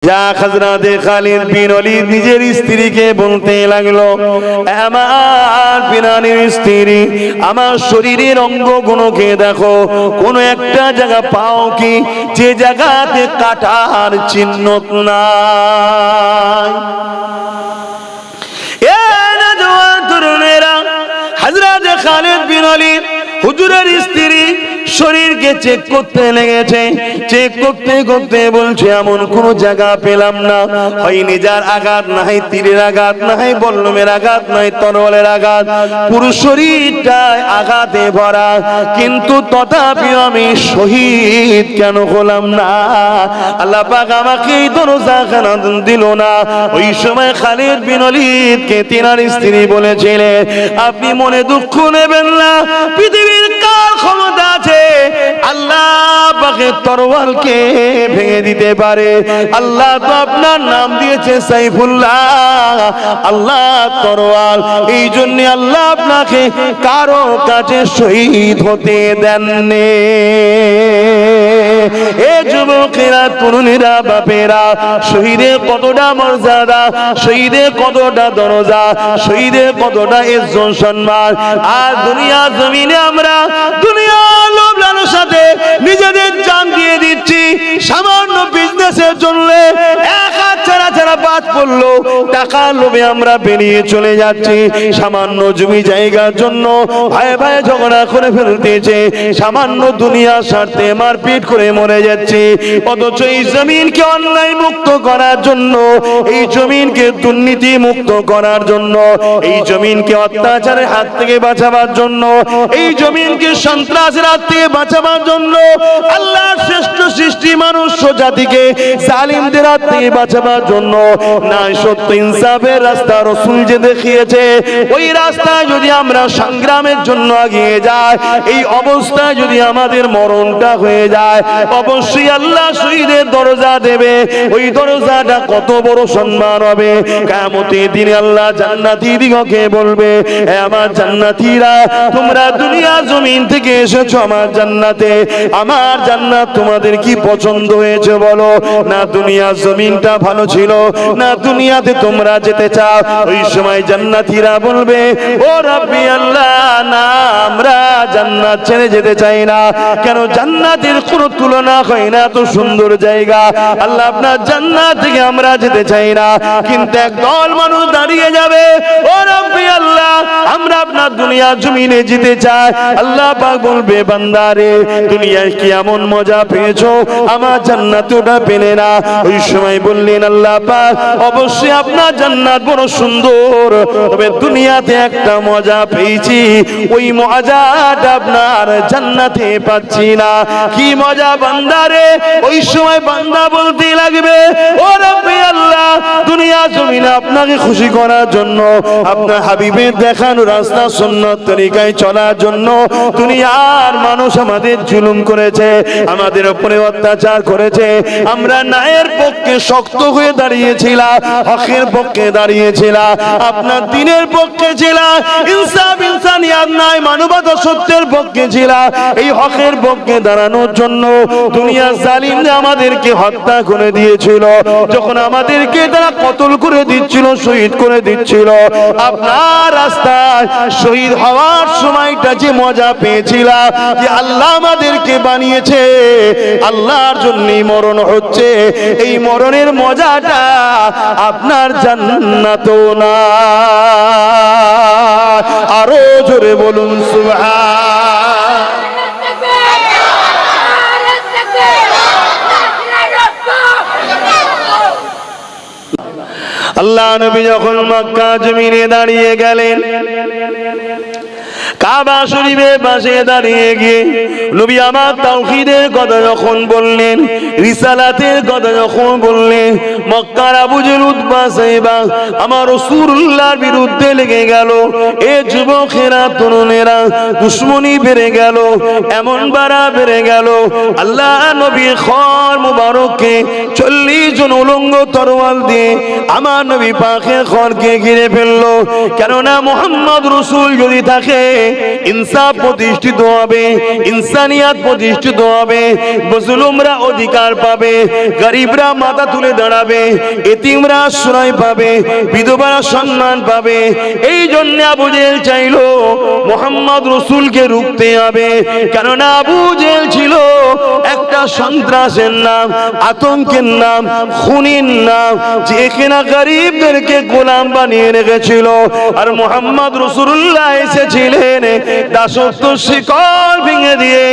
হযরতে খালিদ বিন ওয়ালিদ নিজের স্ত্রীকে বলতে লাগলো, আমার প্রাণের স্ত্রী, আমার শরীরের অঙ্গগুলোকে দেখো, কোন একটা জায়গা পাও কি যে জায়গাতে কাটার চিহ্ন নাই? এ নওজওয়ান তরুণেরা, হযরতে খালিদ বিন ওয়ালিদ হুজুরের স্ত্রী শরীরকে চেক করতে লেগেছে। চেক করতে করতে বলছে, এমন কোন জায়গা পেলাম না, হয় নিজের আঘাত, না হয় তীরের আঘাত, না হয় বল্লমের আঘাত, না হয় তরোয়ালের আঘাত, পুরো শরীরটায় আঘাতে ভরা, কিন্তু তথাপিও আমি শহীদ কেন হলাম না? আল্লাহ পাক আমাকে এই দরজাখানা দিল না। ওই সময় খালিদ বিন ওয়ালিদকে তিনার স্ত্রী বলেছিলেন, আপনি মনে দুঃখ নেবেন না, পৃথিবীর কার ক্ষমতা আছে আল্লাহ পাকের তরোয়ালকে ভেঙে দিতে পারে? আল্লাহ তো আপনার নাম দিয়েছে সাইফুল্লাহ, আল্লাহ তরোয়াল। এই জন্য আল্লাহ আপনাকে কারো কাছে শহীদ হতে দেননি। এ যুবকেরা, তরুণীরা, বাপেরা, শহীদের কতটা মর্যাদা, শহীদের কতটা দরজা, শহীদের কতটা ইজ্জত সম্মান। আর দুনিয়া জমিনে আমরা দুনিয়ার লোভ লালসাতে নিজেদের জান দিয়ে দিচ্ছি। সামান্য বিজনেসের জন্য এক হাত ছাড়া ছাড়া বাদ পড়লো, টাকা লোভে আমরা বেরিয়ে চলে যাচ্ছি। সামান্য জমি জায়গার জন্য ভাই ভাই ঝগড়া করে ফেলতেছে, সামান্য দুনিয়ার স্বার্থে মারপিট করে মরে যাচ্ছে। অথচ এই জমিনকে অন্যায় মুক্ত করার জন্য, এই জমিনকে দুর্নীতি মুক্ত করার জন্য, এই জমিনকে অত্যাচারের হাত থেকে বাঁচাবার জন্য, এই জমিনকে সন্ত্রাসের হাত থেকে বাঁচাবার জন্য, আল্লাহর শ্রেষ্ঠ সৃষ্টি মানুষ জাতিকে জালিমদের হাত থেকে বাঁচাবার জন্য ন্যায় সত্য ইনসাফের রাস্তা রাসূল যে দেখিয়েছে, ওই রাস্তায় যদি আমরা সংগ্রামের জন্য এগিয়ে যাই, এই অবস্থায় যদি আমাদের মরণটা হয়ে যায়, অবশ্যই আল্লাহ শহীদের দরজা দেবে। ওই দরজাটা কত বড় সম্মান হবে! কিয়ামতের দিনে আল্লাহ জান্নাতীদিগকে বলবে, হে আমার জান্নাতীরা, তোমরা দুনিয়া জমিন থেকে এসেছো আমার জান্নাতে, আমার জান্নাত তোমাদের কি পছন্দ হয়েছে বলো? না দুনিয়া জমিনটা ভালো ছিল, না দুনিয়াতে তোমরা যেতে চাও? ওই সময় জান্নাতীরা বলবে, ও রাব্বি আল্লাহ, না আমরা জান্নাত ছেড়ে যেতে চাই না। কেন? জান্নাতের কোনো তুলনা হয় না, এত সুন্দর জায়গা আল্লাহ, আপনার জান্নাত থেকে আমরা যেতে চাই না। কিন্তু একদল মানুষ দাঁড়িয়ে যাবে, ও রাব্বি আল্লাহ, আমরা আপনার দুনিয়া জমিনে যেতে চাই। আল্লাহ পাক বলবে, বান্দারে, দুনিয়ায় কি এমন মজা পেয়েছো, আমার জান্নাতে ওটা পেলে না? ওই সময় বললেন, আল্লাহ পাক, অবশ্যই আপনার জান্নাত বড় সুন্দর, তবে দুনিয়াতে একটা মজা পেয়েছি, ওই মজাটা আপনার জান্নাতে পাচ্ছি না। কি মজা বান্দারে? ওই সময় বান্দা বলতে লাগবে, ও রাব্বি আল্লাহ, দুনিয়া জমিনে আপনাকে খুশি করার জন্য, আপনার হাবিবের দেখানো রাস্তা সুন্নাত তরিকায় চলার জন্য দুনিয়ার মানুষ আমাদের জুলুম করেছে, আমাদের উপরে অত্যাচার করেছে। আমরা ন্যায়ের পক্ষে শক্ত হয়ে দাঁড়িয়েছিলাম, হকের পক্ষে দাঁড়িয়েছিলাম, আপনার দ্বীনের পক্ষে ছিলাম, ইনসাফ ইনসানিয়াত ন্যায় মানবতা সত্যের পক্ষে ছিলাম। এই হকের পক্ষে দাঁড়ানোর জন্য দুনিয়ার জালিমরা আমাদেরকে হত্যা করে দিয়েছিল, যখন আমাদেরকে তারা কতল করে দিচ্ছিল, শহীদ করে দিচ্ছিল, আপনার রাস্তায় শহীদ হওয়ার সময়টা যে মজা পেয়েছিলাম, যে আল্লাহ আমাদেরকে বানিয়েছে, আল্লাহর জন্যই মরণ হচ্ছে, এই মরণের মজাটা আপনার জান্নাতও না। আরো জোরে বলুন সুবহান। আল্লাহ নবী যখন মক্কা জমিনে দাঁড়িয়ে গেলেন, কাবা শরীফের পাশে দাঁড়িয়ে গিয়ে নবী আমার তাওহীদের কথা যখন বললেন, রিসালাতের কথা যখন বললেন, মক্কার আবু জেহেল, উতবা, সাইবা আমার রাসূলুল্লাহর বিরুদ্ধে লেগে গেল। এ যুবকেরা, তরুণেরা, দুশমনী বেড়ে গেল, এমন বাড়া বেড়ে গেল। আল্লাহ নবী খর মুবারককে 40 জন উলঙ্গ তরোয়াল দিয়ে আমার নবী পাকের খরকে ঘিরে ফেললো। কেননা মুহাম্মদ রাসূল যদি থাকে, ইনসাফ প্রতিষ্ঠিত হবে, ইনসানিয়াত প্রতিষ্ঠিত হবে, মজলুমরা অধিকার পাবে, গরিবরা মাথা তুলে দাঁড়াবে, এতিমরা আশ্রয় পাবে, বিধবারা সম্মান পাবে। এই জন্য আবু জেহেল চাইলো মুহাম্মদ রাসূলকে রুখতে হবে, কেননা আবু জেহেল ছিল একটা সন্ত্রাসের নাম, আতঙ্কের নাম, খুনির নাম, যে কিনা গরিবদেরকে গোলাম বানিয়ে রেখেছিল। আর মুহাম্মদ রাসূলুল্লাহ এসেছিলেন দাসত্ব শিকল ভেঙে দিয়ে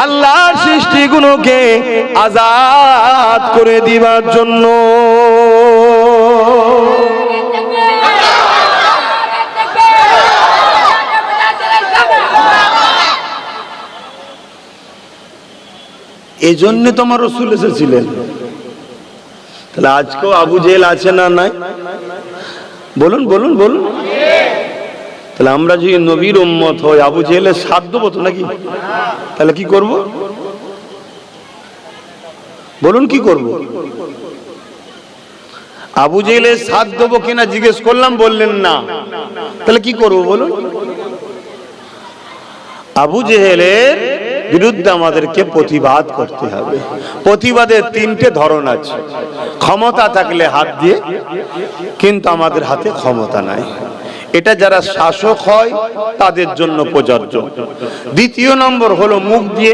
আল্লাহর সৃষ্টিগুলোকে আজাদ করে দিবার জন্য। এই জন্য তোমার রাসূল এসেছিলেন। তাহলে আজকেও আবু জেহেল আছে না নাই? বলুন বলুন বলুন। তাহলে আমরা যদি নবীর উম্মত হই, আবু জেহেলের সাথ দেবো তো নাকি? তাহলে কি করব? বলুন কি করব? আবু জেহেলের সাথ দেবো কিনা জিজ্ঞেস করলাম, বললেন না। তাহলে কি করব বলুন? আবু জেহেলের বিরুদ্ধে আমাদেরকে প্রতিবাদ করতে হবে। প্রতিবাদের তিনটে ধরন আছে। ক্ষমতা থাকলে হাত দিয়ে, কিন্তু আমাদের হাতে ক্ষমতা নাই। এটা যারা শাসক হয় তাদের জন্য প্রযোজ্য। দ্বিতীয় নম্বর হলো মুখ দিয়ে।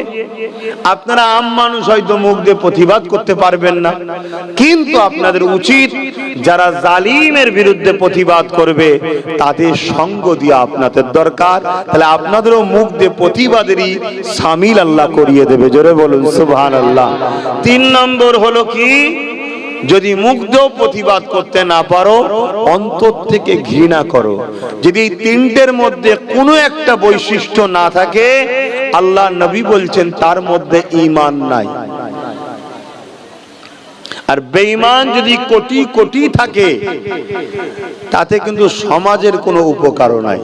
আপনারা আম মানুষ হয়তো মুখ দিয়ে প্রতিবাদ করতে পারবেন না, কিন্তু আপনাদের উচিত যারা জালিমের বিরুদ্ধে প্রতিবাদ করবে তাদের সঙ্গ দিয়ে আপনাদের দরকার। তাহলে আপনাদেরও মুখ দিয়ে প্রতিবাদেরই শামিল আল্লাহ করিয়ে দেবে। জোরে বলুন সুবহানাল্লাহ। 3 নম্বর হলো কি, যদি মুখ দিয়েও প্রতিবাদ করতে না পারো, অন্তর থেকে ঘৃণা করো। যদি এই তিনটের মধ্যে কোনো একটা বৈশিষ্ট্য না থাকে, আল্লাহ নবী বলছেন তার মধ্যে ঈমান নাই। আর বেঈমান যদি কোটি কোটি থাকে, তাতে কিন্তু সমাজের কোনো উপকারও নাই,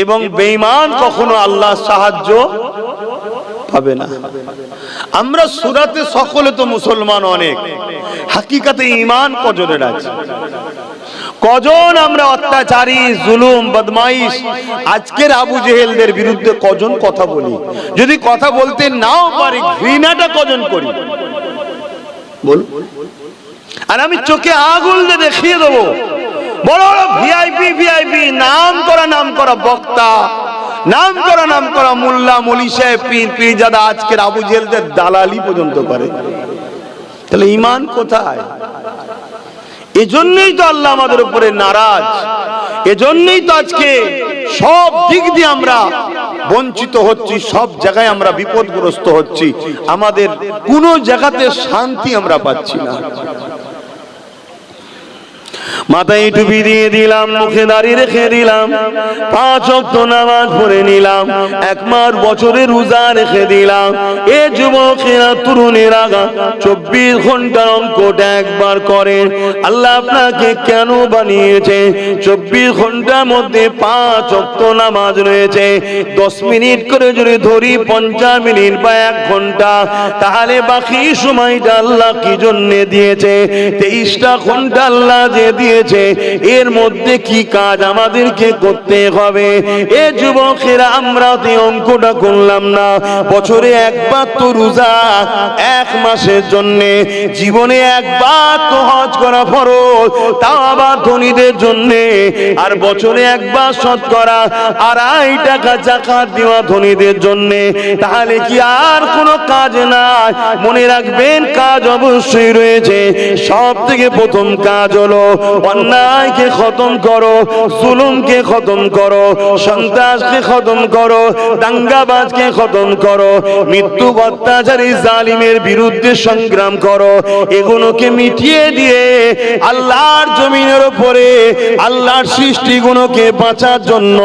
এবং বেঈমান কখনো আল্লাহর সাহায্য পাবে না। আমরা সুরাতে সকলে তো মুসলমান অনেক, হাকিকাতে ঈমান কজনের আছে? কজন আমরা অত্যাচারী, জুলুম, বদমাইশ আজকের আবু জেহেলদের বিরুদ্ধে কজন কথা বলি? যদি কথা বলতে নাও পারি, ঘৃণাটা কজন করি বল? আর আমি চোখে আগুন দিয়ে দেখিয়ে দেবো, বড় বড় ভিআইপি ভিআইপি নাম করা বক্তা, নাম করা মোল্লা, মলি সাহেব, পীর, পীরজাদা আজকের আবু জেহেলদের দালালি পর্যন্ত করে। তাহলে ঈমান কোথায়? এজন্যই তো আল্লাহ আমাদের উপরে নারাজ। এজন্যই তো আজকে সব দিক দিয়ে আমরা বঞ্চিত হচ্ছি, সব জায়গায় আমরা বিপদগ্রস্ত হচ্ছি, আমাদের কোনো জায়গাতে শান্তি আমরা পাচ্ছি না। মাথায় টুপি দিয়ে দিলাম, মুখে দাড়ি রেখে দিলাম, 5 ওয়াক্ত নামাজ পড়ে নিলাম, 1 মাস বছরে রোজা রেখে দিলাম। এ যুবকেরা, তরুণেরা 24 ঘন্টার অঙ্কটা একবার করেন। আল্লাহ আপনাকে কেন বানিয়েছে? 24 ঘন্টার মধ্যে 5 ওয়াক্ত নামাজ রয়েছে। 10 মিনিট করে যদি ধরি, 50 মিনিট বা 1 ঘন্টা, তাহলে বাকি সময়টা আল্লাহ কি জন্য দিয়েছে? 23টা ঘন্টা আল্লাহ যে দিয়েছে, এর মধ্যে কি কাজ আমাদেরকে করতে হবে? এ যুবকেরা, আমরা তো অঙ্কটা করলাম না। বছরে একবার তো রোজা, 1 মাসের জন্য, জীবনে একবার তো হজ করা ফরজ, তাও আবার ধনীদের জন্য। আর বছরে একবার শতকরা 2.5 টাকা যাকাত দেওয়া ধনীদের জন্য। তাহলে কি আর কোনো কাজ নাই? মনে রাখবেন, কাজ অবশ্যই রয়েছে। সব থেকে প্রথম কাজ হলো অন্যায়কে খতম করো, জুলুমকে খতম করো, সন্ত্রাসকে খতম করো, দাঙ্গাবাজকে খতম করো, মৃত্যু অত্যাচারী জালিমের বিরুদ্ধে সংগ্রাম করো। এগুলোকে মিটিয়ে দিয়ে আল্লাহর জমিনের উপরে আল্লাহর সৃষ্টিগুলোকে বাঁচার জন্য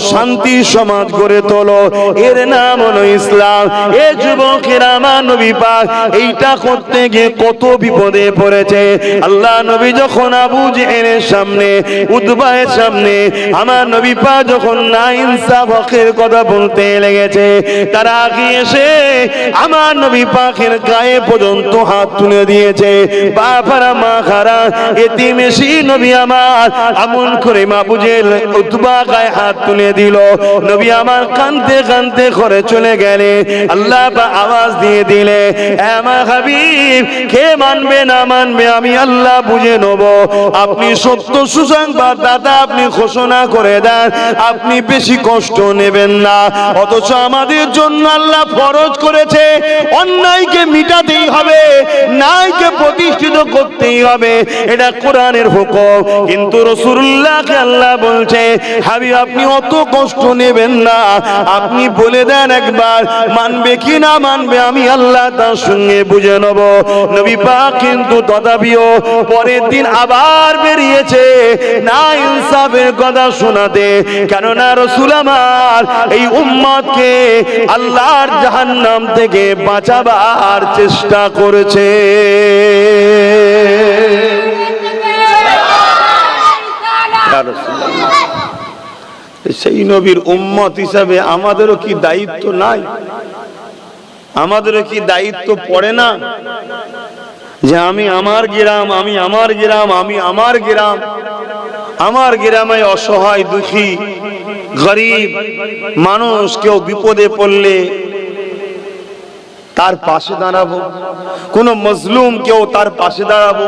শান্তি সমাজ গড়ে তোলো। এর নাম হলো ইসলাম। এ যুবকেরা, আমার নবী পাক এইটা করতে গিয়ে কত বিপদে পড়েছে। আল্লাহ নবী যখন আবু জেহেল জাহেলের সামনে, উতবায়ের সামনে আমার নবী পাক যখন না ইনসাফ হকের কথা বলতে লেগেছে, তারা আগিয়ে এসে আমার নবী পাকের গায়ে পর্যন্ত হাত তুলে দিয়েছে। বাবারা মা খারা এতিম এসে নবী আমার আমন করে মাবু জেল উতবা গায়ে হাত তুলে দিল। নবী আমার কাঁদতে কাঁদতে ঘরে চলে গেলে আল্লাহ পাক আওয়াজ দিয়ে দিলে, আমার হাবিব কে মানবে না মানবে আমি আল্লাহ বুঝে নেব। আপনি সত্য সুসংবাদ দাতা, আপনি ঘোষণা করে দেন, আপনি বেশি কষ্ট নেবেন না। অথচ আমাদের জন্য আল্লাহ ফরজ করেছে অন্যায়কে মিটাতেই হবে, ন্যায়কে প্রতিষ্ঠিত করতেই হবে, এটা কোরআনের হুকুম। কিন্তু রাসূলুল্লাহকে আল্লাহ বলছে, হাবিব আপনি অত কষ্ট নেবেন না, আপনি বলে দেন একবার, মানবে কি না মানবে আমি আল্লাহ তার সঙ্গে বুঝে নেব। নবী পাক কিন্তু তথাপিও পরের দিন আবার বেরিয়েছে না ইনসাফের কথা শোনাতে, কেননা রাসূল আমার এই উম্মতকে আল্লাহর জাহান্নাম থেকে বাঁচাবার চেষ্টা করেছে। সেই নবীর উম্মত হিসাবে আমাদেরও কি দায়িত্ব নাই? আমাদেরও কি দায়িত্ব পড়ে না যে আমি আমার গ্রাম, আমি আমার গ্রাম, আমি আমার গ্রাম, আমার গ্রামে অসহায় দুঃখী গরিব মানুষ কেউ বিপদে পড়লে তার পাশে দাঁড়াবো, কোন মজলুম কেউ তার পাশে দাঁড়াবো।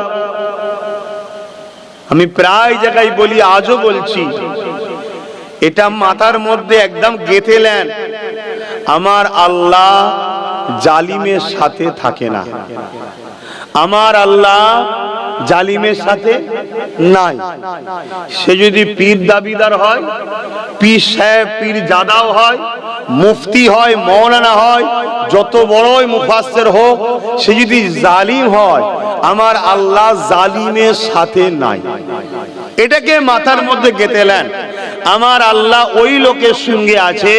আমি প্রায় জায়গায় বলি, আজও বলছি, এটা মাথার মধ্যে একদম গেঁথে নেন, আমার আল্লাহ জালিমের সাথে থাকে না, আমার আল্লাহ জালিমের সাথে নাই। সে যদি পীর দাবিদার হয়, পীর সাহেব পীর জাদাও হয়, মুফতি হয়, মৌলানা হয়, যত বড়ই মুফাসসির হোক, সে যদি জালিম হয়, আমার আল্লাহ জালিমের সাথে নাই। এটাকে মাথার মধ্যে গেঁথে নেন। আমার আল্লাহ ওই লোকের সঙ্গে আছে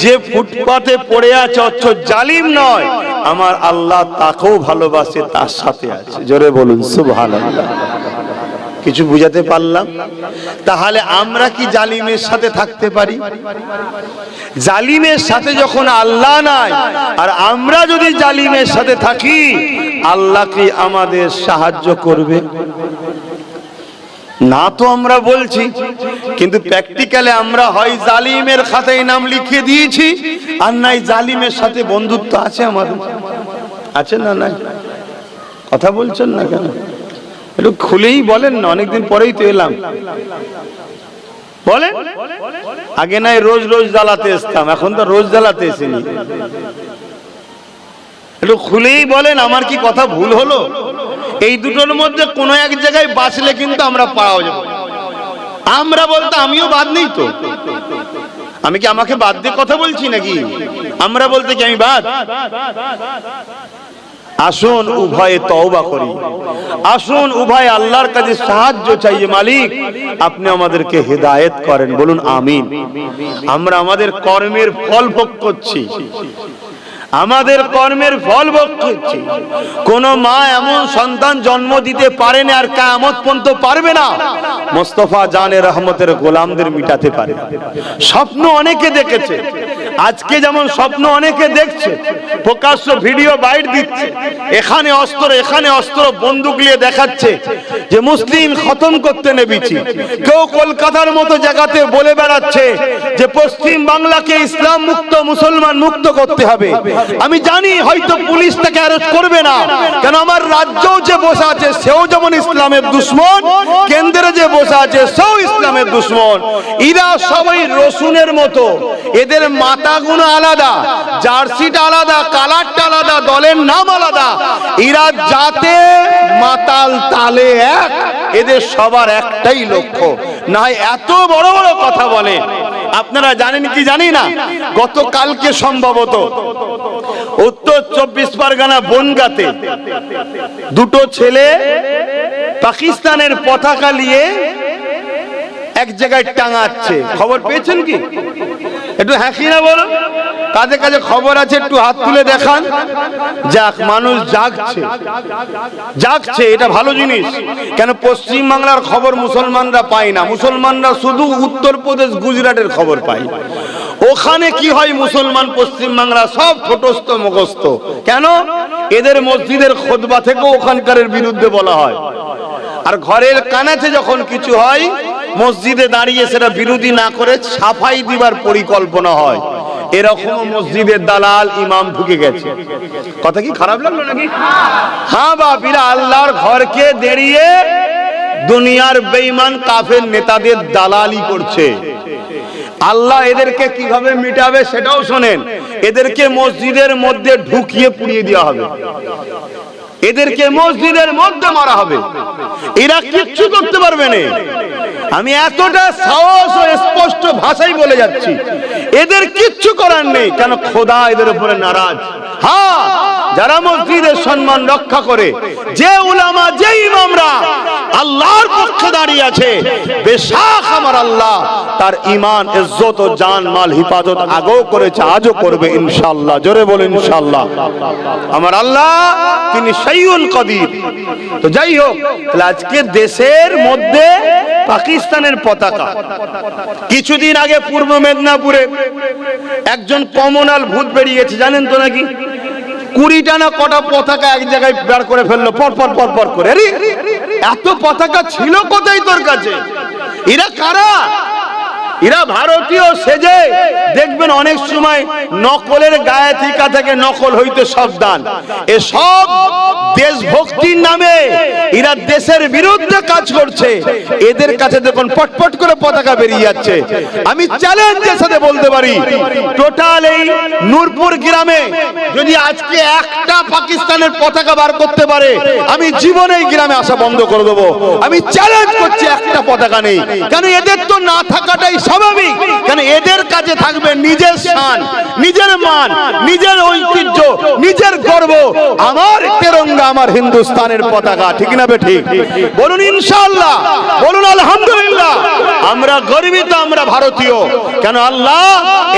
যে ফুটপাতে পড়ে আছে, অথচ জালিম নয়, আমার আল্লাহ তাকেও ভালোবাসে, তার সাথে আছে। জোরে বলুন সুবহানাল্লাহ। কিছু বুঝাতে পারলাম? তাহলে আমরা কি জালিমের সাথে থাকতে পারি? জালিমের সাথে যখন আল্লাহ নাই, আর আমরা যদি জালিমের সাথে থাকি, আল্লাহ কি আমাদের সাহায্য করবে? না তো আমরা বলছি, কিন্তু প্র্যাকটিক্যালে আমরা হয় জালিমের খাতায় নাম লিখে দিয়েছি, আর নাই জালিমের সাথে বন্ধুত্ব আছে আমাদের। আছে না নাই? কথা বলছেন না কেন? একটু খুলেই বলেন না, অনেকদিন পরেই তো এলাম। বলেন, আগে নাই রোজ রোজ জ্বালাতে আসতাম, এখন তো রোজ জ্বালাতে এসেনি। একটু খুলেই বলেন, আমার কি কথা ভুল হলো? এই দুটোর মধ্যে কোনো এক জায়গায় বাঁচলে কিন্তু আমরা পাওয়া যাবো। আমরা বলতে আমিও বাদ নেই তো, আমি কি আমাকে বাদ দিয়ে কথা বলছি নাকি? আমরা বলতে কি আমি বাদ? আসুন উভয়ে তওবা করি, আসুন উভয় আল্লাহর কাছে সাহায্য চাই, মালিক আপনি আমাদেরকে হেদায়েত করেন। বলুন আমিন। আমরা আমাদের কর্মের ফল ভোগ করছি, আমাদের কর্মের ফল ভোগ করছি। কোন মা এমন সন্তান জন্ম দিতে পারে না, আর কিয়ামত পর্যন্ত পারবে না, মুস্তাফা জানে রহমতের গোলামদের মিটাতে পারে। স্বপ্ন অনেকে দেখেছে, আজকে যেমন স্বপ্ন অনেকে দেখছে, প্রকাশ্য ভিডিও বাইট দিচ্ছে, এখানে অস্ত্র, এখানে অস্ত্র, বন্দুক নিয়ে দেখাচ্ছে যে মুসলিম খতম করতে নেমেছি। কেউ কলকাতার মতো জায়গাতে বলে বেড়াচ্ছে যে পশ্চিম বাংলাকে ইসলাম মুক্ত, মুসলমান মুক্ত করতে হবে। আমি জানি হয়তো পুলিশ তাকে অ্যারেস্ট করবে না, কেন আমার রাজ্যও যে বসে আছে সেও যেমন ইসলামের দুশ্মন, কেন্দ্রে যে বসে আছে সেও ইসলামের দুশ্মন। এরা সবাই রসুনের মতো, এদের মাথাগুলো আলাদা, জার্সিটা আলাদা, কালারটা আলাদা, দলের নাম আলাদা, এরা যাতে মাতাল তালে এক, এদের সবার একটাই লক্ষ্য, না এত বড় বড় কথা বলে। আপনারা জানেন কি জানি না, গতকালকে সম্ভবত উত্তর 24 পরগনা বনগাঁতে দুটো ছেলে পাকিস্তানের পতাকা নিয়ে এক জায়গায় টাঙাচ্ছে, খবর পেয়েছেন কি? একটু হাসি না বলো, কাজে কাজে খবর আছে একটু হাত তুলে দেখান। যাক, মানুষ জাগছে, জাগছে, এটা ভালো জিনিস। কেন পশ্চিম বাংলার খবর মুসলমানরা পায় না, মুসলমানরা শুধু উত্তরপ্রদেশ গুজরাটের খবর পায়। ওখানে কি হয়, মুসলমান পশ্চিম বাংলা সব ঠোঁটস্থ মুখস্থ। কেন? এদের মসজিদের খুতবা থেকেও ওখানকারের বিরুদ্ধে বলা হয়। আর ঘরের কানাচে যখন কিছু হয়, মসজিদে দাঁড়িয়ে সেটা বিরোধী না করে সাফাই দিবার পরিকল্পনা হয়। এরকম মসজিদের দালাল ইমাম ঢুকে গেছে। কথা কি খারাপ লাগলো নাকি? হ্যাঁ বাপিরা, আল্লাহর ঘরকে দাঁড়িয়ে দুনিয়ার বেঈমান কাফের নেতাদের দালালি করছে। আল্লাহ এদেরকে কিভাবে মিটাবে সেটাও শোনেন। এদেরকে মসজিদের মধ্যে ঢুকিয়ে পুড়িয়ে দেওয়া হবে, এদেরকে মসজিদের মধ্যে মারা হবে, এরা কিচ্ছু করতে পারবে না। আমি এতটা সাহস ও স্পষ্ট ভাষায় বলে যাচ্ছি, এদের কিচ্ছু করার নেই। কেন? খোদা এদের উপরে নারাজ। হ্যাঁ, যারা মসজিদের সম্মান রক্ষা করে, যে উলামা, যে ইমামরা আল্লাহর পক্ষে দাঁড়িয়ে আছে, বেশাক আমার আল্লাহ তার ঈমান, ইজ্জত ও জান মাল হিফাজত আগেও করেছে, আজও করবে ইনশাআল্লাহ। জোরে বলেন ইনশাআল্লাহ। আমার আল্লাহ তিনি শাইউল কদির। তো যাই হোক, আজকে দেশের মধ্যে পাকিস্তানের পতাকা, কিছুদিন আগে পূর্ব মেদিনীপুরে একজন কমনাল ভূত বেরিয়েছে, জানেন তো নাকি? 20টা না কটা পতাকা এক জায়গায় বের করে ফেললো পর পর পর পর করে। আরে এত পতাকা ছিল কোথায় তোর কাছে? এরা কারা? এরা ভারতীয় সেজে, দেখবেন অনেক সময় নকলের গায়ে থিকা থেকে নকল হইতে সাবধান। এসব দেশভক্তির নামে এরা দেশের বিরুদ্ধে কাজ করছে। এদের কাছে দেখুন পটপট করে পতাকা বেরিয়ে যাচ্ছে। আমি চ্যালেঞ্জের সাথে বলতে পারি, টোটাল এই নূরপুর গ্রামে যদি আজকে একটা পাকিস্তানের পতাকা বার করতে পারে, আমি জীবনে এই গ্রামে আসা বন্ধ করে দেবো। আমি চ্যালেঞ্জ করছি, একটা পতাকা নেই। কেন? এদের তো না থাকাটাই স্বাভাবিক। কেন? এদের কাছে থাকবে নিজের শান, নিজের মান, নিজের ঐতিহ্য, নিজের গর্ব। আমার তেরঙ্গা, আমার হিন্দুস্তানের পতাকা, ঠিক না বে ঠিক? বলুন ইনশাআল্লাহ, বলুন আলহামদুলিল্লাহ। আমরা গর্বিত, আমরা ভারতীয়। কেন? আল্লাহ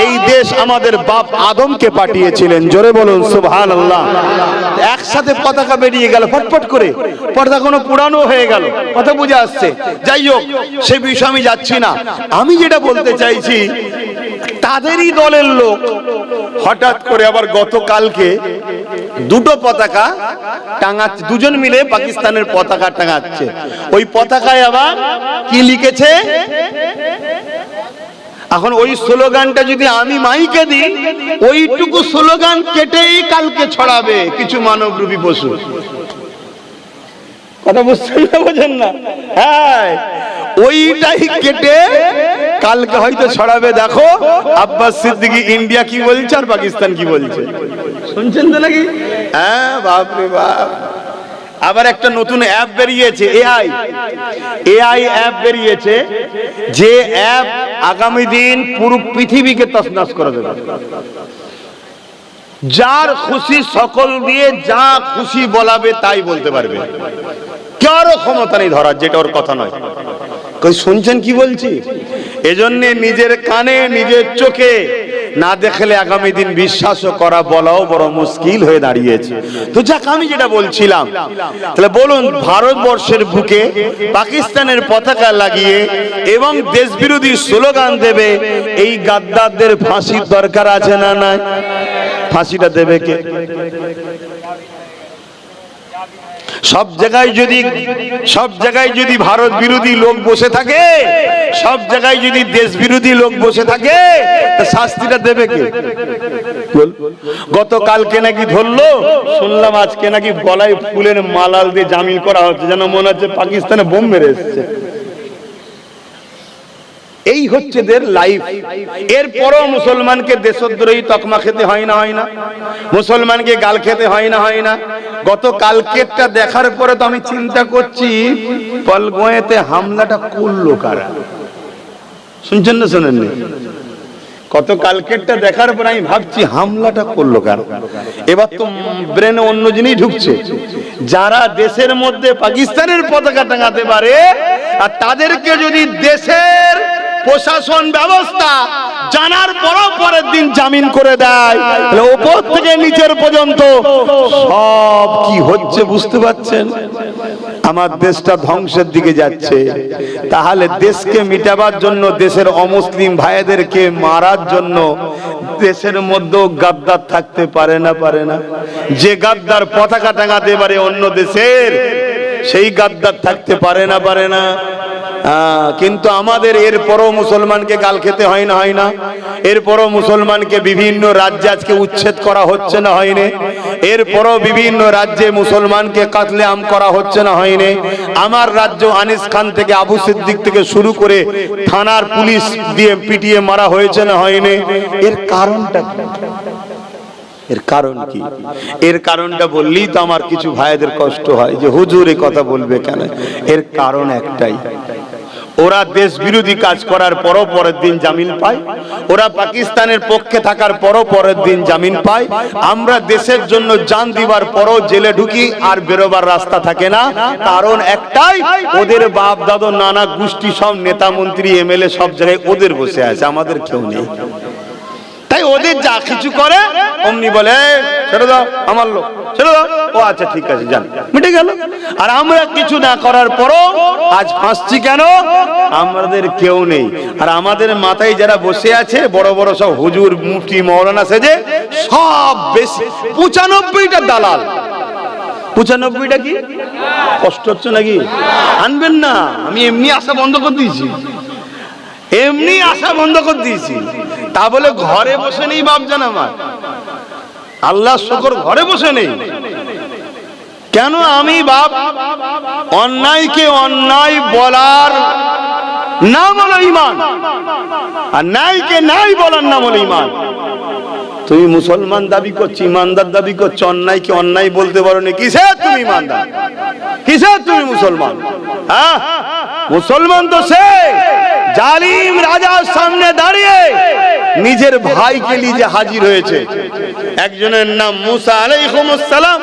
এই দেশ আমাদের বাপ আদমকে পাঠিয়েছিলেন। জোরে বলুন সুবহানাল্লাহ। একসাথে পতাকা বেরিয়ে গেল ফটফট করে, পর্দা কোনো পুরানো হয়ে গেল। কথা বুঝে আসছে? যাই হোক, সে বিষয়ে আমি যাচ্ছি না। আমি যেটা বলতে চাইছি, তাদেরই দলের লোক হঠাৎ করে আবার গতকালকে দুটো পতাকা টাঙাচ্ছে, দুজন মিলে পাকিস্তানের পতাকা টাঙাচ্ছে। ওই পতাকায় আবার কি লিখেছে? এখন ওই স্লোগানটা যদি আমি মাইকে দিই, ওইটুকু স্লোগান কেটেই কালকে ছড়াবে কিছু মানবরূপী পশু। কথা বুঝছেন না? বোঝেন না? হ্যাঁ, ওইটাই কেটে কালকে হয়তো ছড়াবে। দেখো আব্বাস সিদ্দিকী ইন্ডিয়া কি বলছে আর পাকিস্তান কি বলছে, শুনছেন তো নাকি? হ্যাঁ, বাপরে বাপ। আবার একটা নতুন অ্যাপ বেরিয়েছে, এআই অ্যাপ বেরিয়েছে, যে অ্যাপ আগামী দিন পুরো পৃথিবীকে তছনছ করে দেবে। যার খুশি সকল দিয়ে যা খুশি বলাবে তাই বলতে পারবে, কারো ক্ষমতা নেই ধরার, যেটা ওর কথা নয়। শুনছেন কি বলছি? এজন্য নিজের কানে, নিজের চোখে না দেখলে আগামী দিন বিশ্বাসও করা, বলাও বড় মুশকিল হয়ে দাঁড়িয়েছে। তো যাক, আমি যেটা বলছিলাম, তাহলে বলুন, ভারতবর্ষের বুকে পাকিস্তানের পতাকা লাগিয়ে এবং দেশ বিরোধী স্লোগান দেবে, এই গাদ্দারদের ফাঁসির দরকার আছে না নাই? ফাঁসিটা দেবে কে? সব জায়গায় যদি ভারত বিরোধী লোক বসে থাকে, সব জায়গায় যদি দেশ বিরোধী লোক বসে থাকে, শাস্তিটা দেবে কে? গতকালকে নাকি ধরলো, শুনলাম আজকে নাকি গলায় ফুলের মালাল দিয়ে জামিন করা হচ্ছে, যেন মনে হচ্ছে পাকিস্তানে বোম মেরে এসছে। এই হচ্ছে দের লাইফ। এরপরও মুসলমানকে দেশদ্রোহী তকমা খেতে হয় না, হয় না? মুসলমানকে গাল খেতে হয় না, হয় না? গত কালকেরটা দেখার পরে তো আমি চিন্তা করছি, পলগোয়েতে হামলাটা করলো কারা? শুনছেন না শোনেননি? কত কালকেরটা দেখার পর আমি ভাবছি, হামলাটা করলো কারা? এবার তো ব্রেনে অন্য জিনিস ঢুকছে। যারা দেশের মধ্যে পাকিস্তানের পতাকা টাঙাতে পারে, আর তাদেরকে যদি দেশের প্রশাসন ব্যবস্থা জানার পরও পরের দিন জামিন করে দেয়, তাহলে উপর থেকে নিচের পর্যন্ত সব কি হচ্ছে বুঝতে পারছেন? আমার দেশটা ধ্বংসের দিকে যাচ্ছে। তাহলে দেশকে মিটাবার জন্য, দেশের অমুসলিম ভাইদেরকে মারার জন্য দেশের মধ্যেও গাদ্দার থাকতে পারে না? পারে না? যে গাদ্দার পতাকা টাঙাতে পারে অন্য দেশের, সেই গাদ্দার থাকতে পারে না? পারে না? কিন্তু আমাদের এরপরও মুসলমানকে গাল খেতে হয় না? হয় না? এরপরও মুসলমানকে বিভিন্ন রাজ্যে আজকে উচ্ছেদ করা হচ্ছে না? হয়নি? এরপরও বিভিন্ন রাজ্যে মুসলমানকে কাতলে আম করা হচ্ছে না? হয়নি? আমার রাজ্য আনিস খান থেকে আবু সিদ্দিক থেকে শুরু করে থানার পুলিশ দিয়ে পিটিয়ে মারা হয়েছে না? হয়নি? এর কারণটা কি? এর কারণ কি? এর কারণটা বললেই তো আমার কিছু ভাইদের কষ্ট হয় যে হুজুর এই কথা বলবে কেন। এর কারণ একটাই, ওরা দেশ বিরোধী কাজ করার পরও পরের দিন জামিন পায়, ওরা পাকিস্তানের পক্ষে থাকার পরও পরের দিন জামিন পায়। আমরা দেশের জন্য জান দিবার পরও জেলে ঢুকি আর বেরোবার রাস্তা থাকে না। কারণ একটাই, ওদের বাপ দাদু নানা গোষ্ঠী সব নেতা মন্ত্রী এমএলএ সব জায়গায় ওদের বসে আছে, আমাদের কেউ নেই। তাই ওদের যা কিছু করে অমনি বলে ছেড়ে দাও, আমার লোক ছেড়ে দাও, ও আচ্ছা ঠিক আছে যান, মিটে গেল। আর আমরা কিছু না করার পরও আজ ফাঁসছি কেন? আমাদের কেউ নেই। আর আমাদের মাথায় যারা বসে আছে বড় বড় সব হুজুর মুফতি মৌলানা সেজে, সব বেশি 95টা দালাল। 95টা কি কষ্ট হচ্ছে নাকি? আনবেন না, আমি এমনি আশা বন্ধ করে দিয়েছি, এমনি আশা বন্ধ করে দিয়েছি। তা বলে ঘরে বসে নেই বাপজান আমার, আল্লাহ শুকর ঘরে বসে নেই। কেন? আমি বাপ অন্যায়কে অন্যায় বলার নাম হলো ঈমান, আর ন্যায়কে ন্যায় বলার নাম হলো ঈমান। তুমি মুসলমান দাবি করছো, ইমানদার দাবি করছো, অন্যায়কে অন্যায় বলতে পারো না, কিসের তুমি ইমানদার? কিসের তুমি মুসলমান? হ্যাঁ, মুসলমান তো সে জালিম রাজার সামনে দাঁড়িয়ে নিজের ভাইকে নিয়ে হাজির হয়েছে। একজনের নাম মুসা আলাইহিস সালাম,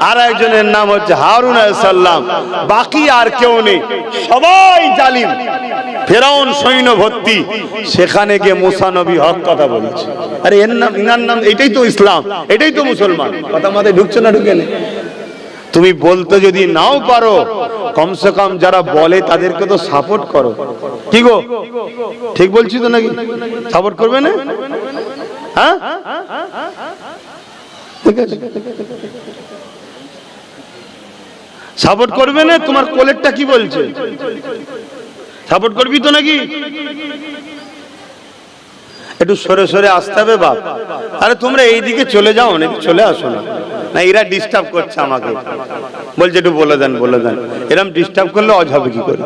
আর একজনের নাম হচ্ছে হারুন আলাইহিস সালাম। বাকি আর কেউ নেই, সবাই জালিম। ফেরাউন সৈন্য ভর্তি, সেখানে গিয়ে মুসা নবী হক কথা বলেছে। আরে এর নাম, ইনার নাম, এটাই তো ইসলাম, এটাই তো মুসলমান। কথা মাথায় ঢুকছে না? ঢুকে নেই। তুমি বলতে যদি নাও পারো, কমসে কম যারা বলে তাদেরকে তো সাপোর্ট করো। কি গো, ঠিক বলছি তো নাকি? সাপোর্ট করবে না? হ্যাঁ, সাপোর্ট করবে না? তোমার কোলেরটা কি বলছে? সাপোর্ট করবি তো নাকি? একটু সরে সরে আসতে হবে বাপ। আরে তোমরা এইদিকে চলে যাও, নাকি চলে আসো না। না, এরা ডিস্টার্ব করছে আমাকে, বলছে একটু বলে দেন, বলে দেন। এরকম ডিস্টার্ব করলে অজ হবে কি করে?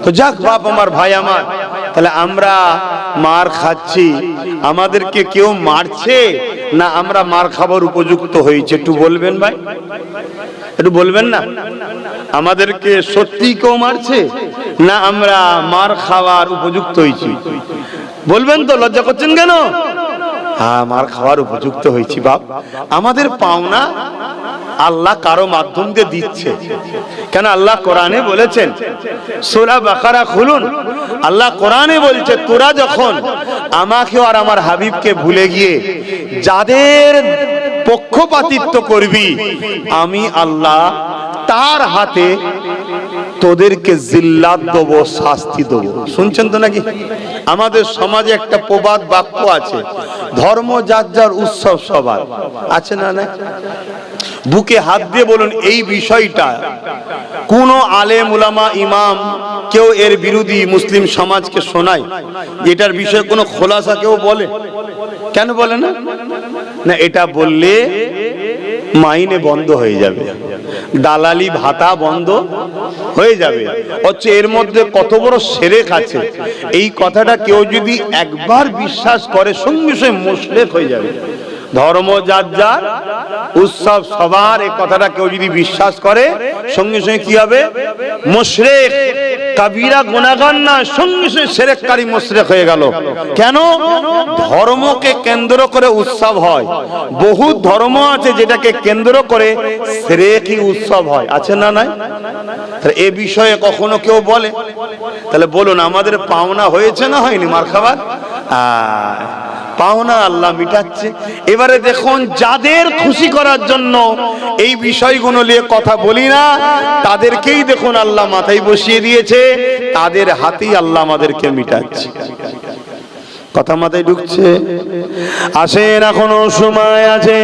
তো যাক বাপ আমার, ভাই আমার, তাহলে আমরা মার খাচ্ছি, আমাদেরকে কেউ মারছে না আমরা মার খাবার উপযুক্ত হয়েছে? একটু বলবেন ভাই, একটু বলবেন না? আমাদেরকে সত্যি কেউ মারছে না আমরা মার খাওয়ার উপযুক্ত হয়েছি? বলবেন তো, লজ্জা করছেন কেন? হ্যাঁ, মার খাওয়ার উপযুক্ত হয়েছি বাপ। আমাদের পাওনা আল্লাহ কারো মাধ্যম দিয়ে দিচ্ছে। কেন? আল্লাহ কোরআনে বলেছেন, সূরা বাকারা খুলুন, আল্লাহ কোরআনে বলছে, তোরা যখন আমাকে আর আমার হাবিবকে ভুলে গিয়ে যাদের পক্ষপাতিত্ব করবি, আমি আল্লাহ তার হাতে তোদেরকে জিল্লাত দেব, শাস্তি দেব। শুনছেন তো নাকি? আমাদের সমাজে একটা প্রবাদ বাক্য আছে, ধর্ম যার যার, উৎসব সবার। আছে না? না, বুকে হাত দিয়ে বলুন, এই বিষয়টা কোন আলেম উলামা ইমাম কেউ এর বিরোধী মুসলিম সমাজকে শোনায়? এটার বিষয়ে কোনো খোলাসা কেউ বলে? কেন বলে না? না, এটা বললে মাইনে বন্ধ হয়ে যাবে, দালালি ভাতা বন্ধ হয়ে যাবে। হচ্ছে এর মধ্যে কত বড় শিরক আছে, এই কথাটা কেউ যদি একবার বিশ্বাস করে সঙ্গে সঙ্গে মুশরিক হয়ে যাবে। ধর্ম যার যার, উৎসব সবার, এই কথাটা কেউ যদি বিশ্বাস করে সঙ্গে সঙ্গে কি হবে? মুশরিক, কাবিরা গুনাহগার না, সঙ্গে সঙ্গে শিরককারী মুশরিক হয়ে গেল। কেন? ধর্মকে কেন্দ্র করে উৎসব হয়। বহু ধর্ম আছে যেটাকে কেন্দ্র করে শিরকি উৎসব হয়, আছে না নাই? তাহলে এ বিষয়ে কখনো কেউ বলে? তাহলে বলুন, আমাদের পাওনা হয়েছে না হয়নি? মারখাবার পাওনা আল্লাহ মিটাচ্ছে। এবারে দেখুন, যাদের খুশি করার জন্য এই বিষয়গুলো নিয়ে কথা বলি না, তাদেরকেই দেখুন আল্লাহ মাথায় বসিয়ে দিয়েছে, তাদের হাতেই আল্লাহ আমাদেরকে মিটাচ্ছে। কথা মাথায় ঢুকছে? আসেন, এখনো সময় আছে,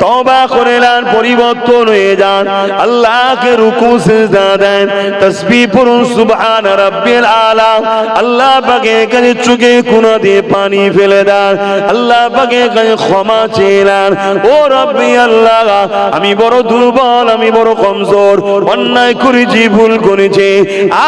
তওবা করে নেন, পরিবর্তন হয়ে যান, আল্লাহকে রুকু সিজদা দেন, তাসবিহ পড়ুন সুবহান রাব্বিল আলা, আল্লাহ পাকের কাছে চোখে কোনা দিয়ে পানি ফেলে দেন, আল্লাহ পাকের কাছে ক্ষমা চেয়ে নেন। ও রব্বি আল্লাহ, আমি বড় দুর্বল, আমি বড় কমজোর, অন্যায় করেছি, ভুল করেছি,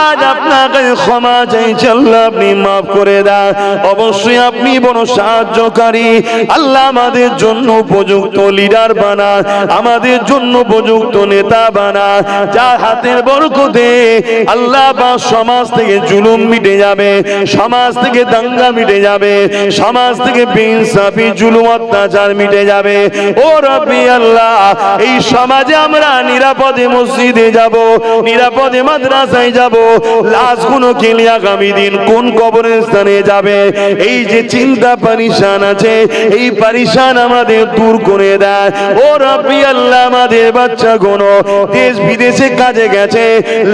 আজ আপনার কাছে ক্ষমা চাইছি, আল্লাহ আপনি মাফ করে দেন। অবশ্যই আপনি বড় সাহায্যকারী, আল্লাহ আমাদের জন্য উপযুক্ত লিডার বানান, আমাদের জন্য উপযুক্ত নেতা বানান, যার হাতের বরকতে আল্লাহ বা সমাজ থেকে জুলুম মিটে যাবে, সমাজ থেকে দাঙ্গা মিটে যাবে, সমাজ থেকে বেইনসাফি জুলুম অত্যাচার মিটে যাবে। ও রব্বি আল্লাহ, এই সমাজে আমরা নিরাপদে মসজিদে যাব, নিরাপদে মাদ্রাসায় যাব, লাশগুলো খেলে আগামী দিন কোন কবরস্থানে যাবে, এই যে চিন্তা পরিশান আছে, এই পরিশান আমাদের দূর করে দেয়। ও রব্বি আল্লাহ, আমাদের বাচ্চাগুলো দেশ বিদেশে কাজে গেছে,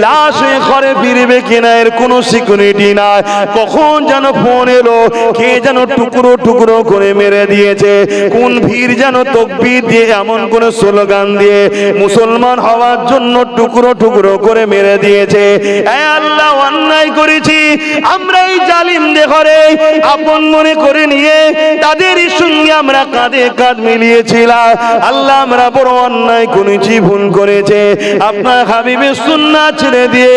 লাশ হয়ে ঘরে ফিরবে কিনা এর কোনো সিকিউরিটি নাই, কখন যেন ফোন এলো, কে যেন টুকরো টুকরো করে মেরে দিয়েছে, কোন ভিড় যেন তাকবীর দিয়ে এমন কোন স্লোগান দিয়ে মুসলমান হওয়ার জন্য টুকরো টুকরো করে মেরে দিয়েছে। এ আল্লাহ, অন্যায় করেছি আমরা, এই জালিমদের ঘরে আপন মনে করে নিয়ে তাদের সঙ্গে আমরা কাঁধে কাঁধ মিলিয়েছিলাম। আল্লাহ, আমরা বড় অন্যায় করেছি, ভুল করেছে, আপনার হাবিবের সুন্নাত ছেড়ে দিয়ে,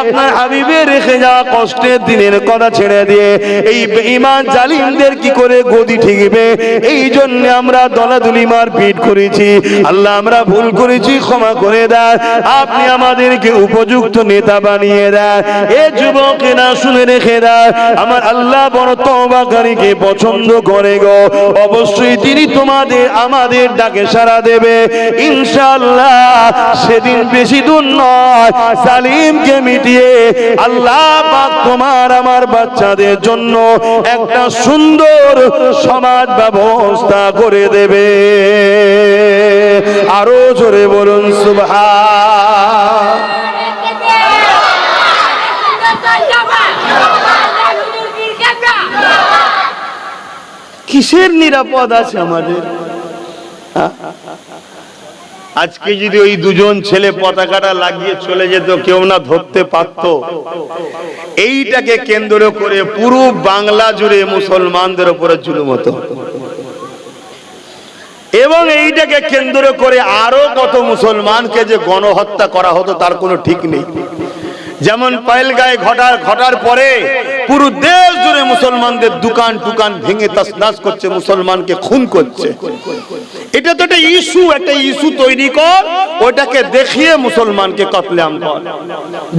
আপনার হাবিবের রেখে যাওয়া কষ্টের দিনের কথা ছেড়ে দিয়ে এই বেঈমান জালিমদের কি করে গদি ঠিকবে, এই জন্য আমরা দলাদলি মারপিট করেছি। আল্লাহ, আমরা ভুল করেছি, ক্ষমা করে দেন, আপনি আমাদেরকে উপযুক্ত নেতা বানিয়ে দেন। এ যুবকেরা শুনে রেখে দেন, আমার আল্লাহ বড় তওবাকারীকে পছন্দ করে গো, অবশ্যই তিনি তোমাদের আমাদের ডাকে সাড়া দেবে ইনশাআল্লাহ। সেদিন বেশি দূর নয়, জালিমকে মিটিয়ে আল্লাহ পাক তোমার আমার বাচ্চাদের জন্য একটা সুন্দর সমাজ ব্যবস্থা করে দেবে। আরো জোরে বলুন সুবহান। কিসের নিরাপদ আছে আমাদের? আজকে যদি ওই দুজন ছেলে পতাকাটা লাগিয়ে চলে যেত, কেউ না ধরতে পারত। এইটাকে কেন্দ্র করে পুরো বাংলা জুড়ে মুসলমানদের উপরে জুলুম হতো, এবং এইটাকে কেন্দ্র করে আরো কত মুসলমানকে যে গণহত্যা করা হতো তার কোনো ঠিক নেই। যেমন পহেলগাঁয়ে ঘটার পরে পুরো দেশ জুড়ে মুসলমানদের দোকান টুকান ভেঙে তছনছ করছে, মুসলমানকে খুন করছে। এটা তো একটা ইস্যু তৈরি কর, ওটাকে দেখিয়ে মুসলমানকে কতলেআম কর।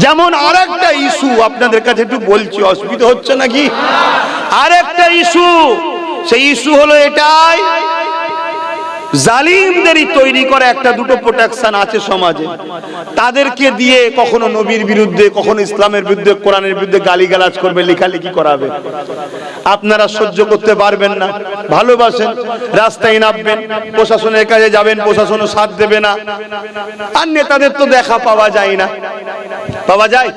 যেমন আরেকটা ইস্যু আপনাদের কাছে একটু বলছি, অসুবিধা হচ্ছে নাকি? আরেকটা ইস্যু, সেই ইস্যু হলো এটাই, জালিমদেরই তৈরি করে একটা দুটো প্রোটেকশন আছে সমাজে, তাদেরকে দিয়ে কখনো নবীর বিরুদ্ধে, কখনো ইসলামের বিরুদ্ধে, কোরআনের বিরুদ্ধে গালিগালাজ করবে, লেখালেখি করাবে। আপনারা সহ্য করতে পারবেন না, ভালোবাসেন, রাস্তায় নামবেন, প্রশাসনের কাছে যাবেন, প্রশাসনও সাথ দেবে না। আর নেতাদের তো দেখা পাওয়া যায় না, পাওয়া যায়?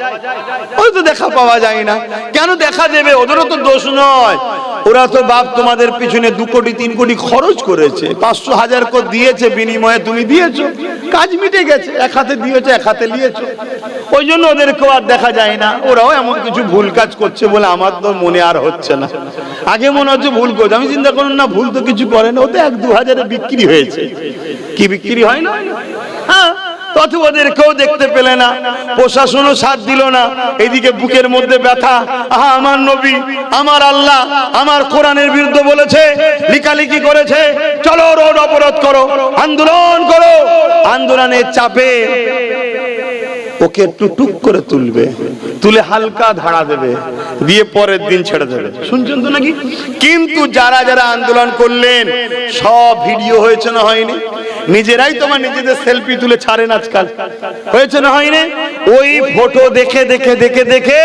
ওই তো দেখা পাওয়া যায় না। কেন দেখা দেবে? ওদেরও তো দোষ নয়, ওরা তো বাপ তোমাদের পিছনে 2 কোটি 3 কোটি খরচ করেছে, 500,000 করে দিয়েছে, বিনিময়ে তুমি দিয়েছো, কাজ মিটে গেছে, এক হাতে দিয়েছো এক হাতে নিয়েছো, ওই জন্য ওদেরকেও আর দেখা যায় না। ওরাও এমন কিছু ভুল কাজ করছে বলে আমার তো মনে আর হচ্ছে না। আগে মনে হচ্ছে ভুল করছে, আমি চিন্তা করুন না, ভুল তো কিছু করে না, ওতে 1-2 হাজারে বিক্রি হয়েছে। কি বিক্রি হয় না? হ্যাঁ, তথা ওদের কেউ দেখতে পেলে না, প্রশাসনও সাথ দিল না। এইদিকে বুকের মধ্যে ব্যথা, আহা আমার নবী, আমার আল্লাহ, আমার কোরআনের বিরুদ্ধে বলেছে, লিখালিখি করেছে, চলো রোড অবরোধ করো, আন্দোলন করো। আন্দোলনের চাপে ওকে একটু টুক করে তুলবে, তুলে হালকা ধাড়া দেবে, দিয়ে পরের দিন ছেড়ে দেবে। শুনছেন তো নাকি? কিন্তু যারা যারা আন্দোলন করলেন সব ভিডিও হয়েছে না হয়নি? নিজেরাই তোমার নিজেদের সেলফি তুলে ছাড়েন আজকাল, হয়েছে না হয়নি? ওই ফটো দেখে দেখে দেখে দেখে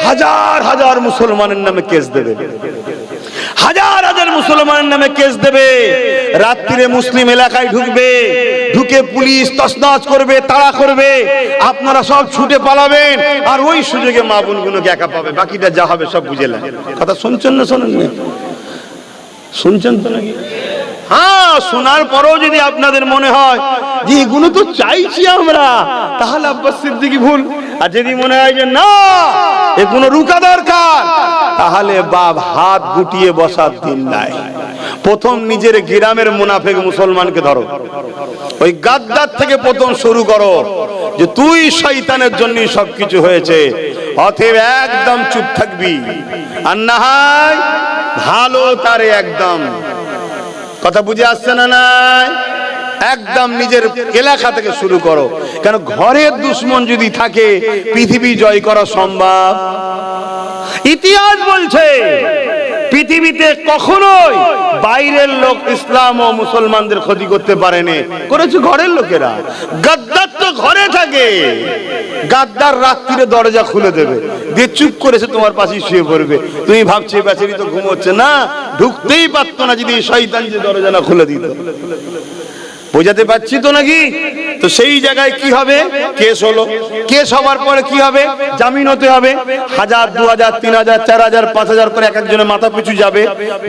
হাজার হাজার মুসলমানের নামে কেস দেবে, হাজার হাজার মুসলমানের নামে কেস দেবে। রাত্রিরে মুসলিম এলাকায় ঢুকবে, ঢুকে পুলিশ তছনছ করবে, তাড়া করবে, আপনারা সব ছুটে পালাবেন, আর ওই সুযোগে মা বোনগুলোকে একা পাবে। বাকিটা যা হবে সব বুঝে নেন। কথা শুনছেন না শোনেন না? শুনছেন তো নাকি? হ্যাঁ, শোনার পরেও যদি আপনাদের মনে হয় যে এগুলো তো চাইছি আমরা, তাহলে আব্বাস সিদ্দিকী ভুল। আর যদি মনে হয় যে না এগুলো রুকা দরকার, তাহলে বাপ হাত গুটিয়ে বসার দিন নাই। প্রথম নিজের গ্রামের মুনাফিক মুসলমানকে ধরো, ওই গাদ্দার থেকে প্রথম শুরু করো যে তুই শয়তানের জন্যই সবকিছু হয়েছে, অতএব একদম চুপ থাকবি, আর না হয় ভালো তারে একদম। কথা বুঝে আসছে না? নাই একদম নিজের এলাকা থেকে শুরু করো। কেন ঘরের দুশ্মন যদি থাকে পৃথিবী জয় করা সম্ভব? ইতিহাস বলছে পৃথিবীতে কখনোই বাইরের লোক ইসলাম ও মুসলমানদের ক্ষতি করতে পারেনি, করেছে ঘরের লোকেরা। গাদ্দার তো ঘরে থাকে, গাদ্দার রাত্রিরে দরজা খুলে দেবে, দিয়ে চুপ করেছে তোমার পাশেই শুয়ে পড়বে। তুমি ভাবছো বেচারি তো ঘুমোচ্ছে, না ঢুকতেই পারতো না যদি শয়তান যে দরজা না খুলে দিত। বোঝাতে পারছি তো নাকি? তো সেই জায়গায় কি হবে? কেস হলো, কেস হওয়ার পরে কি হবে? জামিন হতে হবে। 1000, 2000, 3000, 4000, 5000 করে এক একজনের মাথা পিছু যাবে।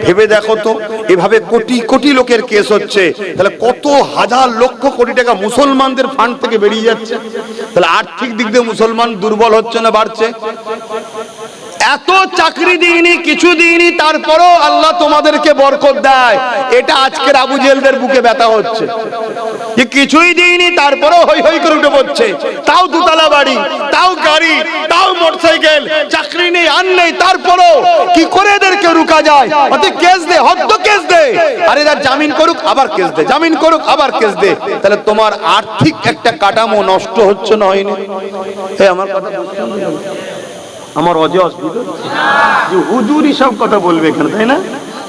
ভেবে দেখো তো, এভাবে কোটি কোটি লোকের কেস হচ্ছে, তাহলে কত হাজার লক্ষ কোটি টাকা মুসলমানদের ফান্ড থেকে বেরিয়ে যাচ্ছে। তাহলে আর্থিক দিক দিয়ে মুসলমান দুর্বল হচ্ছে না বাড়ছে? এত চাকরি দিইনি, কিছু দিইনি, তারপরও আল্লাহ তোমাদেরকে বরকত দেয়। এটা আজকের আবু জেলদের বুকে ব্যথা হচ্ছে যে কিছুই দিইনি, তারপরও হই হই করে উঠে পড়ছে। তাও দুতলা বাড়ি, তাও গাড়ি, তাও মোটরসাইকেল, চাকরি নেই, আর নেই, তারপরও কি করে এদেরকে রুকা যায়? ওতে কেস দে, হদ্দ কেস দে, আরে এরা জামিন করুক আবার কেস দে, জামিন করুক আবার কেস দে। তাহলে তোমার আর্থিক একটা কাঠামো নষ্ট হচ্ছে না হয়নি? আমার কথা আমার অজস যে হুজুরই সব কথা বলবে এখানে, তাই না?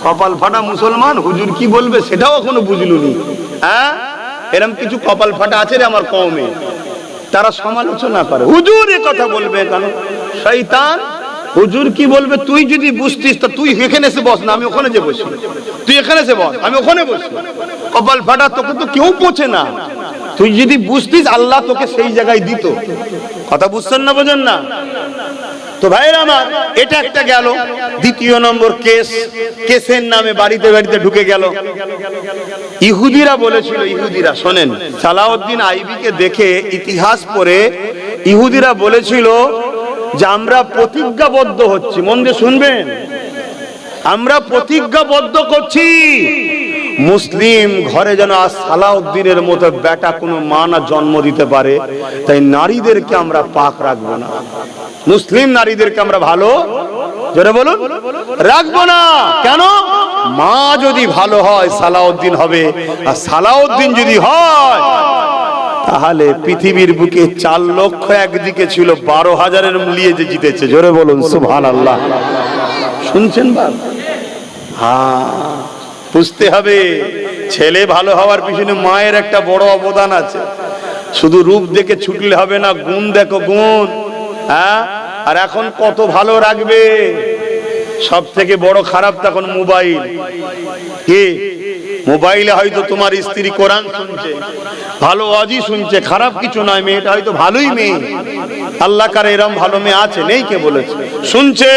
কপাল ফাটা মুসলমান, হুজুর কি বলবে সেটাও এখনো বুঝলুনি। হ্যাঁ, এরকম কিছু কপাল ফাটা আছে রে আমার কওমে, তারা সমালোচনা করে। হুজুর এ কথা বলবে কেন? শয়তান হুজুর কি বলবে তুই যদি বুঝতিস তো তুই এখানে এসে বস না, আমি ওখানে যে বসি। তুই এখানে এসে বস, আমি ওখানে বসি। কপাল ফাটা, তোকে তো কেউ পৌঁছে না। তুই যদি বুঝতিস আল্লাহ তোকে সেই জায়গায় দিত। কথা বুঝছেন না? বোঝেন না? তো ভাইরা আমার, এটা একটা গেল। দ্বিতীয় নম্বর কেস, কেসের নামে বাড়িতে বাড়িতে ঢুকে গেল। ইহুদিরা বলেছিল, ইহুদিরা শোনেন, সালাউদ্দিন আইবিকে দেখে ইতিহাস পড়ে ইহুদিরা বলেছিল যে আমরা প্রতিজ্ঞাবদ্ধ হচ্ছি, মন দিয়ে শুনবেন, আমরা প্রতিজ্ঞাবদ্ধ করছি মুসলিম ঘরে যেন সালাউদ্দিনের মতো বেটা কোনো মা না জন্ম দিতে পারে, তাই নারীদেরকে আমরা পাক রাখবো না, মুসলিম নারীদেরকে আমরা ভালো, জোরে বলুন, রাখবো না। কেন? মা যদি ভালো হয় সালাউদ্দিন হবে, আর সালাউদ্দিন যদি হয় তাহলে পৃথিবীর বুকে 4 লক্ষ একদিকে ছিল, 12,000-এর মিলিয়ে যে জিতেছে। জোরে বলুন সুবহানাল্লাহ। শুনছেন বাপ? হ্যাঁ, বুঝতে হবে ছেলে ভালো হওয়ার পিছনে মায়ের একটা বড় অবদান আছে। শুধু রূপ দেখে ছুটলে হবে না, গুণ দেখো, গুণ। হ্যাঁ, আর এখন কত ভালো রাখবে। সব থেকে বড় খারাপ তখন মোবাইল। কি মোবাইলে হয়তো তোমার স্ত্রী কোরআন শুনছে, ভালো ওয়াজি শুনছে, খারাপ কিছু নয়, মেয়েটা হয়তো ভালোই মেয়ে, আল্লাহ কারে এরম ভালো মেয়ে আছে, নেই কে বলেছে, শুনছে।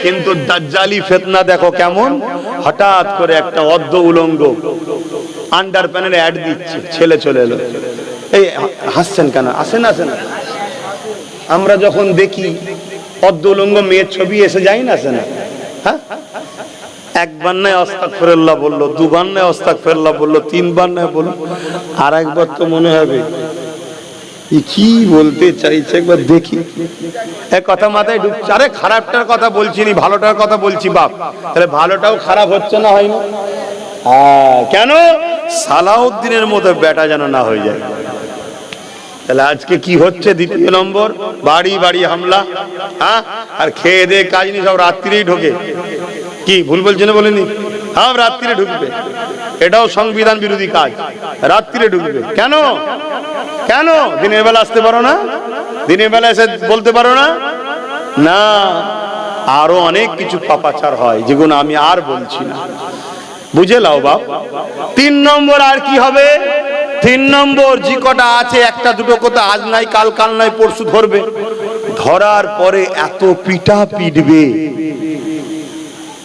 কিন্তু দাজ্জালি ফিতনা দেখো কেমন, হঠাৎ করে একটা অর্ধ উলঙ্গ আন্ডার প্যানেলে অ্যাড দিচ্ছে, ছেলে চলে এলো। এই হাসছেন কেন? আসেন আসেন, আমরা যখন দেখি অর্ধ উলঙ্গ মেয়ের ছবি এসে যাই না, আসে না? হ্যাঁ, একবার নয় আস্তাগফিরুল্লাহ বললো, দুবার নয় আস্তাগফিরুল্লাহ বললো, 3বার নয় বললো, আর একবার তো মনে হবে কি বলতে চাইছে, একবার দেখি। এক কথা মাথায় ঢুকছে, আরে খারাপটার কথা বলছি নি, ভালোটার কথা বলছি বাপ। তাহলে ভালোটাও খারাপ হচ্ছে না, হয় না? কেন? সালাউদ্দিনের মতো বেটা যেন না হয়ে যায়। তাহলে আজকে কি হচ্ছে? দ্বিতীয় নম্বর, বাড়ি বাড়ি হামলা। হ্যাঁ, আর খেয়ে দে কাজ নেই, সব রাত্রিরেই ঢোকে। কি ভুল বলছে না বলেনি? হ্যাঁ, রাত্রিরে ঢুকবে, এটাও সংবিধান বিরোধী কাজ। রাত্রিরে ঢুকবে কেন? কেন দিনের বেলা আসতে পারো না? দিনের বেলা এসে বলতে পারো না? না, আরো অনেক কিছু পাপাচার হয় যেগুলো আমি আর বলছি না, বুঝে লাও বাপ। 3 নম্বর আর কি হবে? 3 নম্বর যে কটা আছে, একটা দুটো কথা আজ নাই কাল, কাল নাই পরশু ধরবে। ধরার পরে এত পিটা পিটবে,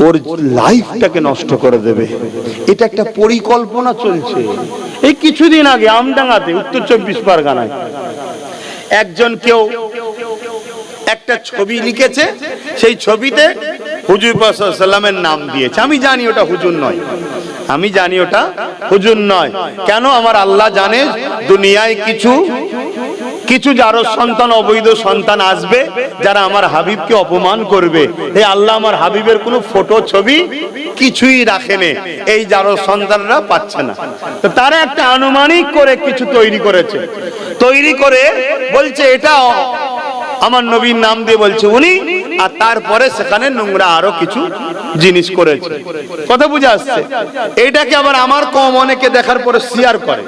ওর লাইফটাকে নষ্ট করে দেবে। এটা একটা পরিকল্পনা চলছে। এই কিছুদিন আগে আমডাঙ্গাতে, উত্তর 24 পরগনায়, একজন কেউ একটা ছবি লিখেছে, সেই ছবিতে হুজুর পাক সাল্লাল্লাহু আলাইহি ওয়াসাল্লামের নাম দিয়েছে। আমি জানি ওটা হুজুর নয়, আমি জানি ওটা হুজুর নয়। কেন? আমার আল্লাহ জানে দুনিয়ায় কিছু কিছু যারো সন্তান, অবৈধ সন্তান আসবে যারা আমার হাবিবকে অপমান করবে। এই আল্লাহ আমার হাবিবের কোনো ফটো ছবি কিছুই রাখেনি, এই যারো সন্তানরা পাচ্ছে না। তো তারা একটা আনুমানিক করে কিছু তৈরি করেছে, তৈরি করে বলছে এটা আমার নবীর নাম দিয়ে বলছে উনি, আর তারপরে সেখানে নোংরা আরো কিছু জিনিস করেছে। কথা বুঝে আসছে? এইটাকে আবার আমার কম অনেকে দেখার পরে শেয়ার করে,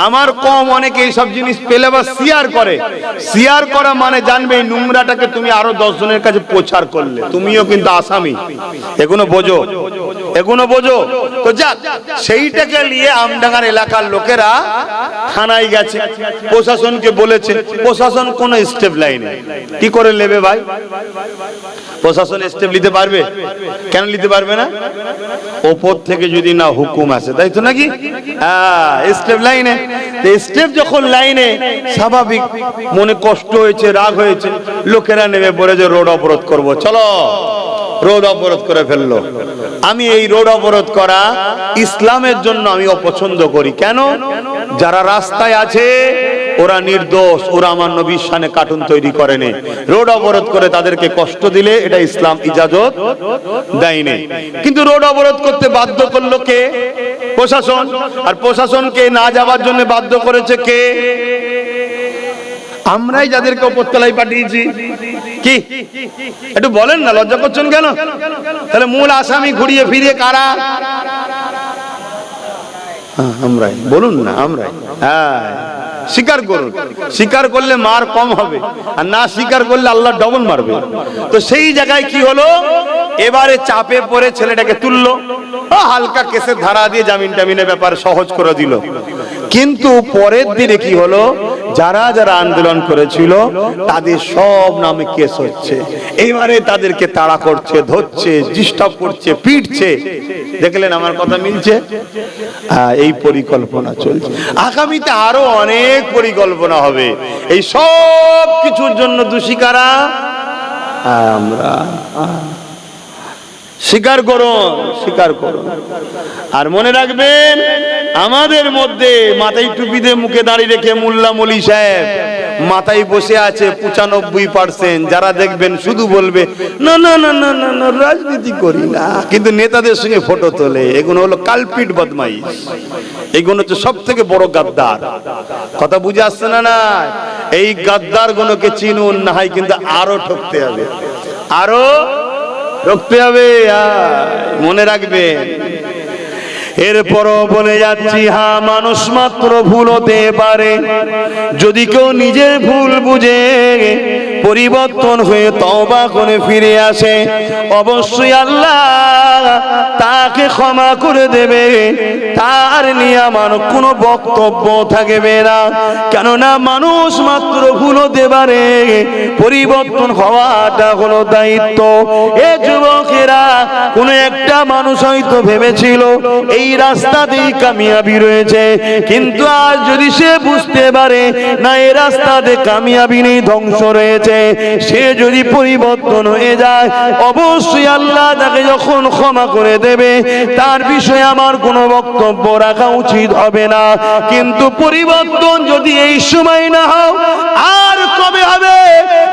আমার কম অনেকে এইসব জিনিস পেলে আবার শেয়ার করে। শেয়ার করা মানে জানবে এই নোংরাটাকে তুমি আরো 10 জনের কাছে প্রচার করলে, তুমিও কিন্তু আসামি। এগুলো বোঝো, এগুলো বোঝো। তো যাক, সেইটাকে নিয়ে আমডাঙ্গার এলাকার লোকেরা থানায় গেছে, প্রশাসনকে বলেছে। প্রশাসন কোন স্টেপ লাইনে কি করে নেবে ভাই? প্রশাসন স্টেপ নিতে পারবে? কেন নিতে পারবে না? ওপর থেকে যদি না হুকুম আসে, তাই তো নাকি? হ্যাঁ, স্টেপ লাইনে। স্টেপ যখন লাইনে, স্বাভাবিক মনে কষ্ট হয়েছে, রাগ হয়েছে, লোকেরা নেমে পড়ে যে রোড অবরোধ করব, চলো রোড অবরোধ করে ফেললো। আমি এই রোড অবরোধ করা ইসলামের জন্য আমি অপছন্দ করি। কেন? যারা রাস্তায় আছে ওরা নির্দোষ, ওরা আমার নবীর শানে কার্টুন তৈরি করেনি। রোড অবরোধ করে তাদেরকে কষ্ট দিলে এটা ইসলাম ইজাজত দেয়নি। কিন্তু রোড অবরোধ করতে বাধ্য করলো কে? প্রশাসন। আর প্রশাসনকে না যাওয়ার জন্য বাধ্য করেছে কে? আমরাই যাদেরকে উপরতলায় পাঠিয়েছি। কি একটু বলেন না, লজ্জা করছেন কেন? তাহলে মূল আসামি ঘুরিয়ে ফিরিয়ে কারা? আমরাই। বলুন না আমরাই। হ্যাঁ, স্বীকার করুন। স্বীকার করলে মার কম হবে, আর না স্বীকার করলে আল্লাহ ডবল মারবে। তো সেই জায়গায় কি হলো, এবারে চাপে পড়ে ছেলেটাকে তুললো, হালকা কেসের ধারা দিয়ে জামিন টামিনের ব্যাপার সহজ করে দিল। কিন্তু পরের দিনে কি হলো, যারা যারা আন্দোলন করেছিল তাদের সব নামে কেস হচ্ছে। এবারে তাদেরকে তাড়া করছে, ধরছে, ডিস্টার্ব করছে, পিটছে। দেখলেন আমার কথা মিলছে? এই পরিকল্পনা চলছে। আগামীতে আরো অনেক পরিকল্পনা হবে। এই সব কিছুর জন্য দোষী কারা? আমরা। স্বীকার করুন, স্বীকার করুন। আর মনে রাখবেন, আমাদের মধ্যে মাথায় টুপি দিয়ে মুখে দাঁড়িয়ে রেখে মোল্লা মলি সাহেব মাথায় বসে আছে 95%। যারা দেখবেন শুধু বলবে না না না না না না, রাজনীতি করি না, কিন্তু নেতাদের সঙ্গে ফটো তোলে। এগুলো হলো কালপিট বদমাইশ, এগুলো হচ্ছে সব থেকে বড় গাদ্দার। কথা বুঝে আসছে না? না, এই গাদ্দার গুলোকে চিনুন, না হয় কিন্তু আরো ঠকতে হবে, আরো রক্তে হবে। মনে রাখবেন। এরপরও বলে যাচ্ছি, হ্যাঁ, মানুষ মাত্র ভুল হতে পারে। যদি কেউ নিজের ভুল বুঝে পরিবর্তন হয়ে তওবা করে ফিরে আসে, অবশ্যই আল্লাহ তাকে ক্ষমা করে দেবে। তার নিয়ে আমার কোনো বক্তব্য থাকবে না। কেননা মানুষ মাত্র ভুল হতে পারে, পরিবর্তন হওয়াটা হলো দায়িত্ব। এ যুবকেরা, কোন একটা মানুষ হয়তো ভেবেছিল এই রাস্তাতেই কামিয়াবি রয়েছে, কিন্তু আজ যদি সে বুঝতে পারে না এই রাস্তাতে কামিয়াবি নেই, ধ্বংস রয়েছে, সে যদি পরিবর্তন হয়ে যায়, অবশ্যই আল্লাহ তাকে যখন ক্ষমা করে দেবে, তার বিষয়ে আমার কোনো বক্তব্য রাখা উচিত হবে না। কিন্তু পরিবর্তন যদি এই সময় না হয়, আর কবে হবে?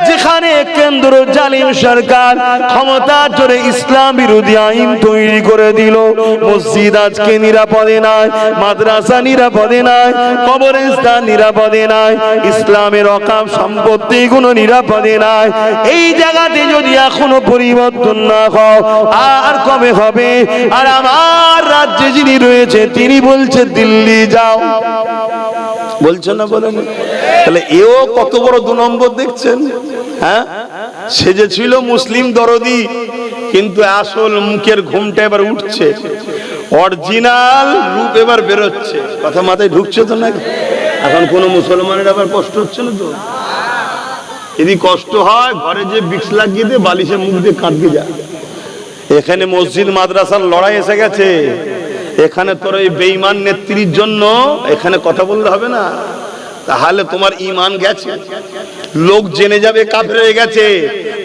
যেখানে কেন্দ্র জালিম সরকার ক্ষমতা জোরে ইসলাম বিরোধী আইন তৈরি করে দিল। মসজিদ আজকে নিরাপদে নাই, মাদ্রাসা নিরাপদে নাই, কবরস্থান নিরাপদে নাই, ইসলামের অকাম সম্পত্তি কোনো নিরাপদে নাই। এই জায়গাতে যদি এখনো পরিবর্তন না হয় আর কবে হবে? আর আমার রাজ্যে যিনি রয়েছে তিনি বলছে দিল্লি যাও, বলছেন না? বলেন। তাহলে এও কত বড় 2 নম্বর দেখছেন? হ্যাঁ, সে যে ছিল মুসলিম দরদি, কিন্তু আসল মুখের ঘুমটা এবার উঠছে, অরিজিনাল রূপ এবার বেরোচ্ছে। কথা মাথায় ঢুকছে তো নাকি? এখন কোন মুসলমানের আবার কষ্ট হচ্ছে না তো? যদি কষ্ট হয় ঘরে যে বিক্স লাগিয়ে দিয়ে বালিশে মুখ দিয়ে কাঁদকে যায়। এখানে মসজিদ মাদ্রাসার লড়াই এসে গেছে, এখানে তোর এই বেঈমান নেত্রীর জন্য এখানে কথা বলতে হবে না, তাহলে তোমার ঈমান গেছে। লোক জেনে যাবে কাফের হয়ে গেছে,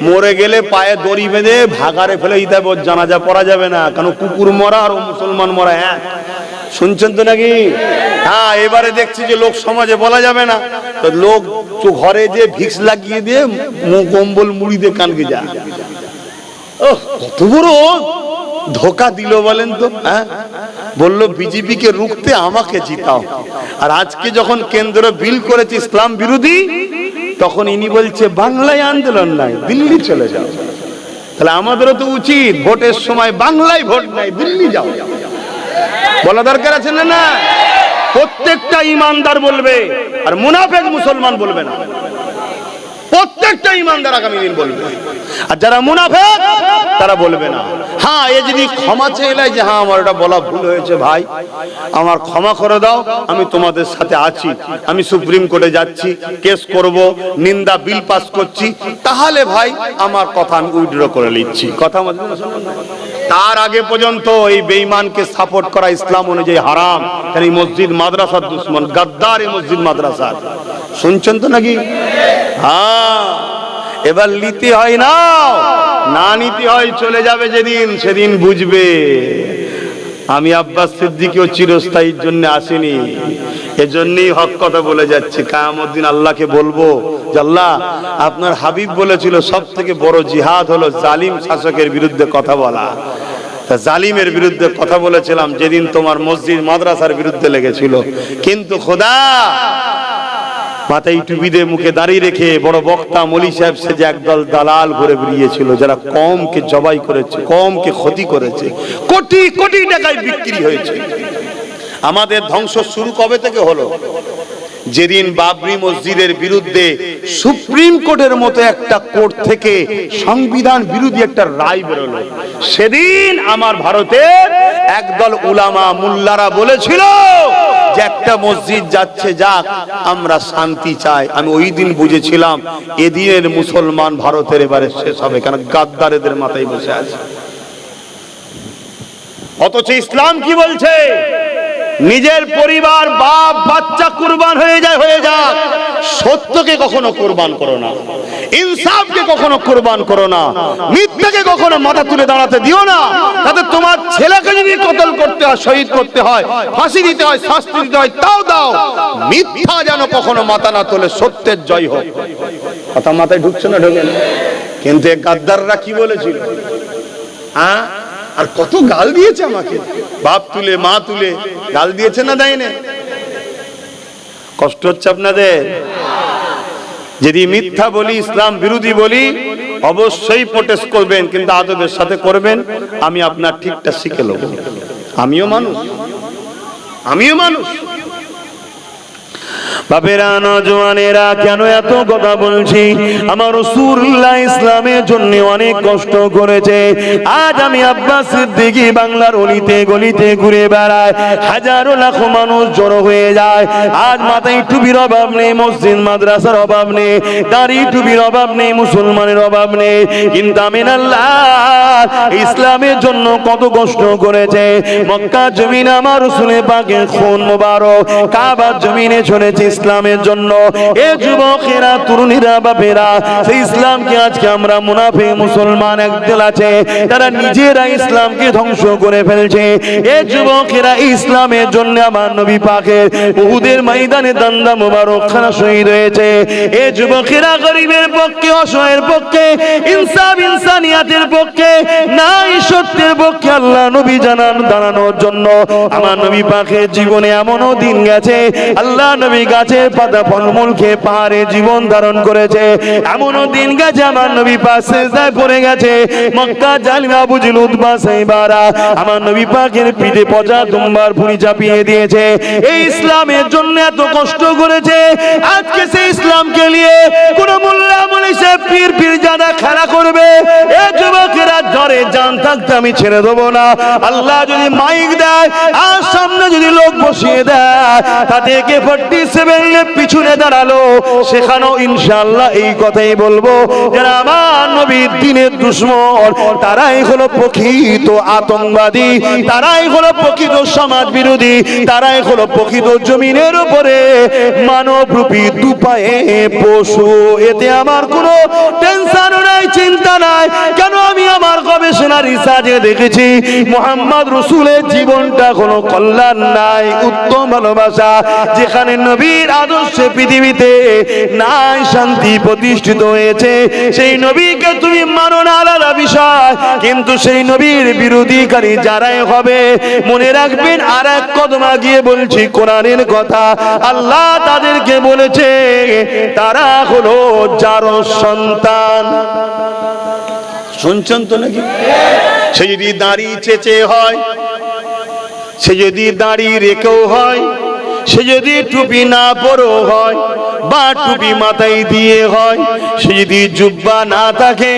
মরে গেলে পায়ে দড়ি বেঁধে ভাগারে ফেলে দিতে হবে, জানাজা পড়া যাবে না, কারণ কুকুর মরা আর মুসলমান মরা এক। শুনছেন তো নাকি? হ্যাঁ, এবারে দেখছি যে লোক সমাজে বলা যাবে না, তো লোক ঘরে যে ভিক্স লাগিয়ে দিয়ে মুখ কম্বল মুড়ি দিয়ে কানকে যায়। কত বড় ধোকা দিল বলেন তো? হ্যাঁ, বললো বিজেপি কে রুখতে আমাকে জিতাও, আর আজকে যখন কেন্দ্র বিল করেছে ইসলাম বিরোধী, তখন ইনি বলছে বাংলায় আন্দোলন নাই, দিল্লি চলে যাও। তাহলে আমাদেরও তো উচিত ভোটের সময় বাংলায় ভোট নাই, দিল্লি যাও বলা দরকার আছে না? না, প্রত্যেকটা ইমানদার বলবে, আর মুনাফিক মুসলমান বলবে না। প্রত্যেকটা ইমানদার আগামী দিন বলবে, আর যারা মুনাফিক তারা বলবে না। হ্যাঁ, এ যদি ক্ষমা চাইলে যে হ্যাঁ আমার এটা বলা ভুল হয়েছে ভাই, আমার ক্ষমা করে দাও, আমি তোমাদের সাথে আছি, আমি সুপ্রিম কোর্টে যাচ্ছি, কেস করব, নিন্দা বিল পাস করছি, তাহলে ভাই আমার কথা আমি উইথড্র করে নিচ্ছি। কথা তার আগে পর্যন্ত এই বেঈমানকে সাপোর্ট করা ইসলাম অনুযায়ী হারাম। এই মসজিদ মাদ্রাসার দুশ্মন, গাদ্দার এই মসজিদ মাদ্রাসার। শুনছেন তো নাকি? হ্যাঁ, এবার নিতে হয় না, না নিতে হয় চলে যাবে যেদিন, সেদিন বুঝবে। আমি আব্বাস সিদ্দিকীও চিরস্থায়ীর জন্য আসিনি, এজন্যই হক কথা বলে যাচ্ছি। কিয়ামত দিন আল্লাহকে বলবো যে আল্লাহ, আপনার হাবিব বলেছিল সব থেকে বড় জিহাদ হলো জালিম শাসকের বিরুদ্ধে কথা বলা। তা জালিমের বিরুদ্ধে কথা বলেছিলাম যেদিন তোমার মসজিদ মাদ্রাসার বিরুদ্ধে লেগেছিল। কিন্তু খোদা, মাথায় টুপি দিয়ে মুখে দাঁড়িয়ে রেখে বড় বক্তা মলি সাহেব সে যে একদল দালাল ঘুরে বেরিয়েছিল, যারা কমকে জবাই করেছে, কমকে ক্ষতি করেছে, কোটি কোটি টাকায় বিক্রি হয়েছে। আমাদের ধ্বংস শুরু কবে থেকে হলো? যেদিন বাবরি মসজিদের বিরুদ্ধে সুপ্রিম কোর্টের মতো একটা কোর্ট থেকে সংবিধান বিরোধী একটা রায় বেরোলো, সেদিন আমার ভারতের একদল উলামা মুল্লারা বলেছিল যে একটা মসজিদ যাচ্ছে যাক, আমরা শান্তি চাই। আমি ওই দিন বুঝেছিলাম এদিনের মুসলমান ভারতের এবারে শেষ হবে, কারণ গাদ্দারেদের মাথায় বসে আছে। অথচ ইসলাম কি বলছে? নিজের পরিবার, বাপ বাচ্চা কুরবান হয়ে যাক, সত্যকে কখনো কুরবান করো না, ইনসাফকে কখনো কুরবান করো না, মিথ্যাকে কখনো মাথা তুলে দাঁড়াতে দিও না। তাতে তোমার ছেলেকে যদি কতল করতে হয়, শহীদ করতে হয়, ফাঁসি দিতে হয়, শাস্তি দিতে হয়, তাও দাও, মিথ্যা যেন কখনো মাথা না তোলে, সত্যের জয় হোক। কথা মাথায় ঢুকছে না? ঢোকে না। কিন্তু এই গাদ্দাররা কি বলেছিল? হ্যাঁ, আর কত গাল দিয়েছে আমাকে, বাপ তুলে মা তুলে গাল দিয়েছে না, দেয় না? কষ্ট হচ্ছে আপনাদের? যদি মিথ্যা বলি, ইসলাম বিরোধী বলি, অবশ্যই প্রোটেস্ট করবেন, কিন্তু আদবের সাথে করবেন। আমি আপনার ঠিকটা শিখে নেব, আমিও মানুষ, আমিও মানুষ। বাপেরা, নওজওয়ানেরা, কেন এত কথা বলছি? আমার রাসূলুল্লাহ ইসলামের জন্য অনেক কষ্ট করেছে। আজ আমি আব্বাস সিদ্দিকী বাংলার অলিতে গলিতে ঘুরে বেড়ায়, হাজারো লাখো মানুষ জড়ো হয়ে যায়। আজ মাথায় টুপির অভাব নেই, মসজিদ মাদ্রাসার অভাব নেই, দাড়ি টুপির অভাব নেই, মুসলমানের অভাব নেই, কিন্তু আমিন আল্লাহ ইসলামের জন্য কত কষ্ট করেছে। মক্কা জমিনে আমার রাসূলের পাকের খুন মোবারক, কাবার জমিনে চলেছে ইসলামের জন্য। এ যুবকেরা, তরুণীরা, বাপেরা, সেই ইসলামকে আজকে আমরা মুনাফিক মুসলমান একদল আছে, তারা নিজেরা ইসলামকে ধ্বংস করে ফেলছে। এ যুবকেরা, ইসলামের জন্য আমার নবী পাকের উহুদের ময়দানে দান্দা মুবারক খানা শহীদ হয়েছে। এ যুবকেরা, গরিবের পক্ষে, অসহায়ের পক্ষে, ইনসাফ ইনসানিয়াতের পক্ষে, নাই সত্যের পক্ষে আল্লাহ নবী জানান দাঁড়ানোর জন্য আমার নবী পাকের জীবনে এমনও দিন গেছে, আল্লাহ নবী গাছের পাতা ফলমূল খেয়ে পাহাড়ে জীবন ধারণ করেছে। এমনও দিন গেছে আমার নবী পাক সিজদায় পড়ে গেছে। মক্কা জালিম আবু জেহেল উতবা সাইবারা আমার নবী পাকের পিঠে পচা দুম্বার ভুঁড়ি চাপিয়ে দিয়েছে। এই ইসলামের জন্য এত কষ্ট করেছে। আজকে সেই ইসলামকে নিয়ে কোন মোল্লা মৌলভী সাহেব পীর পীরজাদা খেলা করবে। এ যুবকেরা, ধরে জান থাকতে আমি ছেড়ে দেবো না। আল্লাহ যদি মাইক দেয় আর সামনে যদি লোক বসিয়ে দেয়, তাতে AK-47 পিছনে দাঁড়ালো, সেখানেও ইনশাআল্লাহ এই কথাই বলবো, যারা আমার নবীর দ্বীনের দুশমন, তারাই হলো প্রকৃত আতঙ্কবাদী, তারাই হলো প্রকৃত সমাজ বিরোধী, তারাই হলো প্রকৃত জমিনের উপরে মানবরূপী দুপায়ে পশু। এতে আমার কোনো টেনশনও নাই, চিন্তা নাই। কেন আমি আমার গবেষণা রিসার্চে দেখেছি মুহাম্মদ রাসূলের জীবনটা কোনো কল্যাণ নাই, উত্তম ভালোবাসা, যেখানে নবীর আদর্শে পৃথিবীতে নাই শান্তি প্রতিষ্ঠিত হয়েছে। সেই নবীকে তুমি মানো না আলাদা বিষয়, কিন্তু সেই নবীর বিরোধীকারী যারাই হবে, মনে রাখবেন আর এক কদম আগিয়ে বলছি কোরআনের কথা, আল্লাহ তাদেরকে বলেছে তারা হলো যার সন্তান। শুনছেন তো নাকি? সে যদি দাড়ি চেঁচে হয়, সে যদি দাড়ি রেখেও হয়, সে যদি টুপি না পরেও হয় বা টুপি মাথায় দিয়ে হয়, সে যদি জুব্বা না থাকে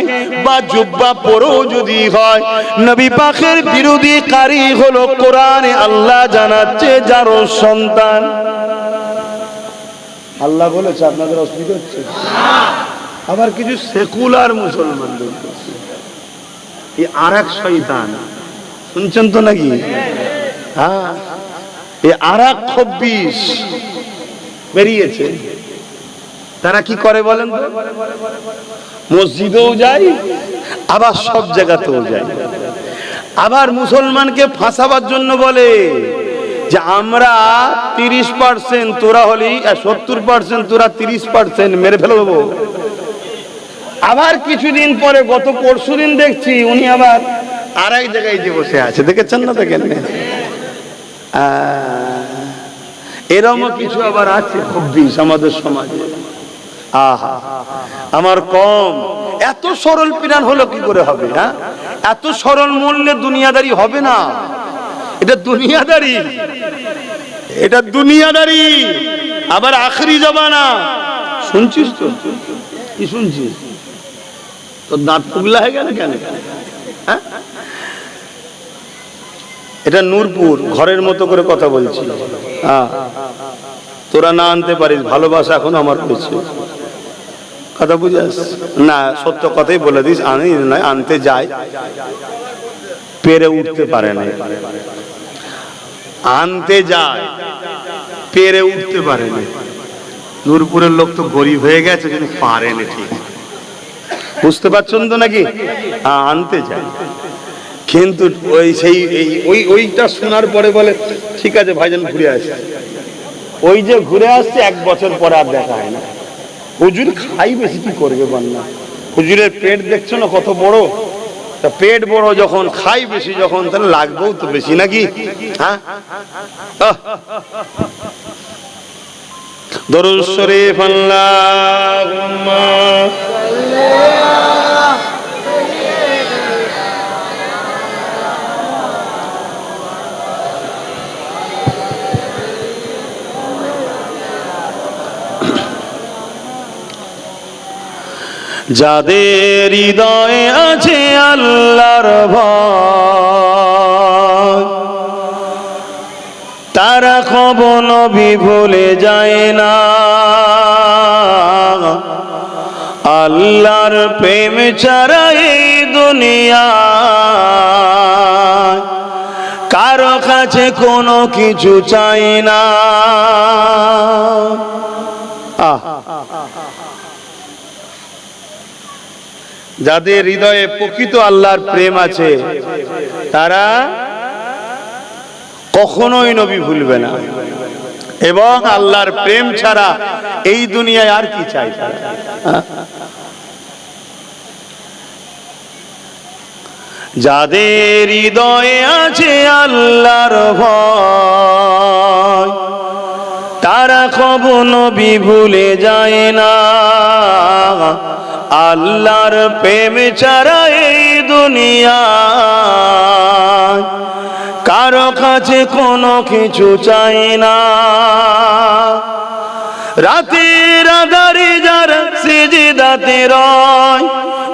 বা জুব্বা পরেও যদি হয়, নবী পাকের বিরোধীকারী হলো কোরআনে আল্লাহ জানাচ্ছে যার সন্তান। আল্লাহ বলেছে, আপনাদের অসুবিধা হচ্ছে? আবার কিছু সেকুলার মুসলমানদের এই আর এক শয়তান, শুনছেন তো নাকি? হ্যাঁ, এই আর এক 26 বেরিয়েছে। তারা কি করে বলেন তো? মসজিদেও যায়, আবার সব জায়গাতেও যায়। আবার মুসলমানকে ফাঁসাবার জন্য বলে যে আমরা 30%, তোরা হলি 70%, তোরা 30% মেরে ফেলে দেবো। আবার কিছুদিন পরে, গত পরশুদিন দেখছি উনি আবার আর এক জায়গায় যে বসে আছে, দেখেছেন না? দেখেন, এরকম কিছু আবার আছে 26 আমাদের সমাজে। আহা, আমার কম এত সরল পিরান হলো কি করে হবে? হ্যাঁ, এত সরল মূল্যে দুনিয়াদারি হবে না। এটা দুনিয়াদারি, এটা দুনিয়াদারি, আবার আখরি জমানা। শুনছিস তো? কি শুনছিস? তোর দাঁত পুগলা হয়ে গেল কেন? হ্যাঁ, এটা নূরপুর, ঘরের মতো করে কথা বলছি। হ্যাঁ, তোরা না আনতে পারিস, ভালোবাসা এখন আমার পেয়েছে, কথা বুঝাস না? সত্য কথাই বলে দিস, আনি নয়, আনতে যায়, পেরে উঠতে পারে না। আনতে যায়, পেরে উঠতে পারে না। নূরপুরের লোক তো গরিব হয়ে গেছে, কিন্তু পারে না। ঠিক বুঝতে পারছেন তো নাকি? আনতে যায়, কিন্তু ওই সেই ওইটা শোনার পরে বলে ঠিক আছে ভাইজান ঘুরে আসে। ওই যে ঘুরে আসছে, 1 বছর পরে আর দেখা হয় না। হুজুর খাই বেশি, কি করবে বান্না? হুজুরের পেট দেখছো না কত বড়? তা পেট বড় যখন, খাই বেশি যখন, তাহলে লাগবেও তো বেশি নাকি? হ্যাঁ, দরুদ শরীফ আল্লাহুম্মা যাদের হৃদয়ে আছে আল্লাহর ভয়, তারা কখনো ভুলে যায় না। আল্লাহর প্রেম ছাড়া এই দুনিয়া কারো কাছে কোনো কিছু চাই না। যাদের হৃদয়ে প্রকৃত আল্লাহর প্রেম আছে তারা কখনোই নবী ভুলবে না, এবং আল্লাহর প্রেম ছাড়া এই দুনিয়ায় আর কি চাই তারা? যাদের হৃদয়ে আছে আল্লাহর ভয় তারা কবু নবী ভুলে যায় না। আল্লাহর প্রেম ছাড়া এই দুনিয়ায় কারো কাছে কোনো কিছু চাই না। রাতের আধারে যারা সিজদাতে রয়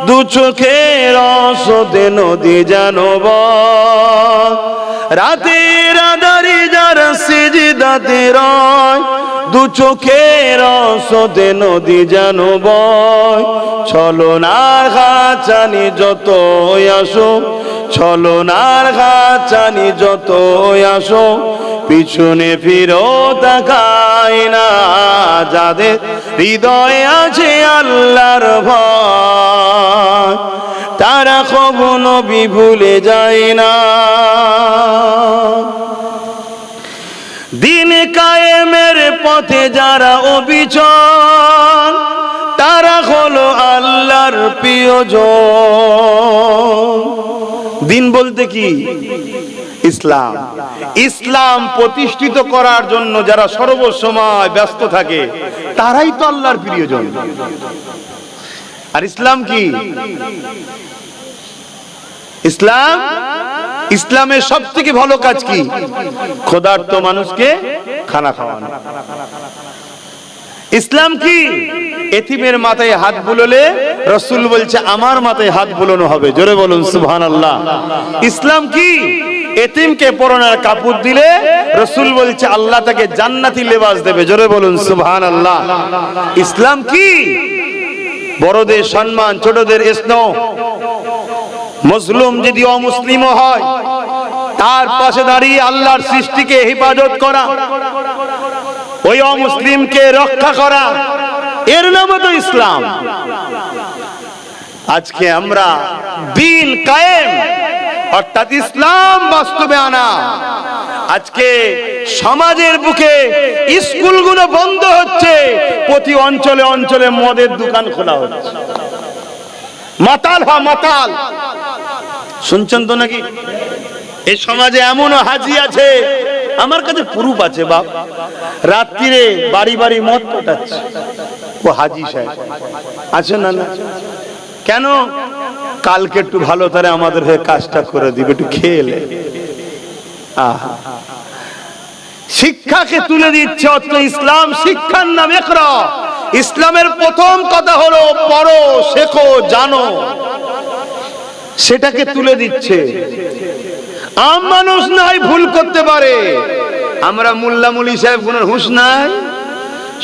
দু চোখের অসদে নদী যেন বয়। রাতের আধারে যারা সিজদাতে রয় দু চোখের অসদে নদী যেন বয়। ছলনার ঘাচানি যত আসো, ছলনার ঘাচানি যত আসো, পিছনে ফিরো তাকায় না। যাদের হৃদয়ে আছে আল্লাহর ভয় তারা কবু নবী ভুলে যায় না। দিন কায়েমের পথে যারা অবিচল তারা হলো আল্লাহর প্রিয়জন। দিন বলতে কি? ইসলাম। ইসলাম প্রতিষ্ঠিত করার জন্য যারা সর্বসময় ব্যস্ত থাকে তারাই তো আল্লাহর প্রিয়জন। আর ইসলাম কি? ইসলাম, ইসলামের সব থেকে ভালো কাজ কি? ক্ষুধার্ত মানুষকে খানা খাওয়ানো। ইসলাম কি? এতিমের মাথায় হাত বুলোলে রাসূল বলছে আমার মাথায় হাত বুলোনো হবে। জোরে বলুন সুবহানাল্লাহ। ইসলাম কি? এতিমকে পরনের কাপড় দিলে রাসূল বলছে আল্লাহ তাকে জান্নাতি লেবাস দেবে। জোরে বলুন সুবহানাল্লাহ। ইসলাম কি? বড়দের সম্মান, ছোটদের স্নেহ। মুসলিম যদি অমুসলিম হয় তার পাশে দাঁড়িয়ে আল্লাহর সৃষ্টিকে হেফাজত করা, ওই অমুসলিমকে রক্ষা করা, এর নাম তো ইসলাম। আজকে আমরা দিন কায়েম অর্থাৎ ইসলাম বাস্তবে আনা। আজকে সমাজের বুকে স্কুলগুলো বন্ধ হচ্ছে, প্রতি অঞ্চলে অঞ্চলে মদের দোকান খোলা হচ্ছে। মাতাল মাতাল শুনছেন তো নাকি? এই সমাজে এমনও হাজি আছে, আমার কাছে প্রুফ আছে বাপ, রাত্রিরে বাড়ি বাড়ি মদ পটাচ্ছে। ও হাজি সাহেব আছে না? না কেন? কালকে একটু ভালো তারে আমাদের হয়ে কাজটা করে দিবে, একটু খেলে। শিক্ষাকে তুলে দিচ্ছে। অর্থ ইসলাম শিক্ষার নাম ইকরা। ইসলামের প্রথম কথা হলো পড়ো, শেখো, জানো। সেটাকে তুলে দিচ্ছে। আম মানুষ নাই ভুল করতে পারে। আমরা মোল্লা মুলি সাহেব কোন হুঁশ নাই?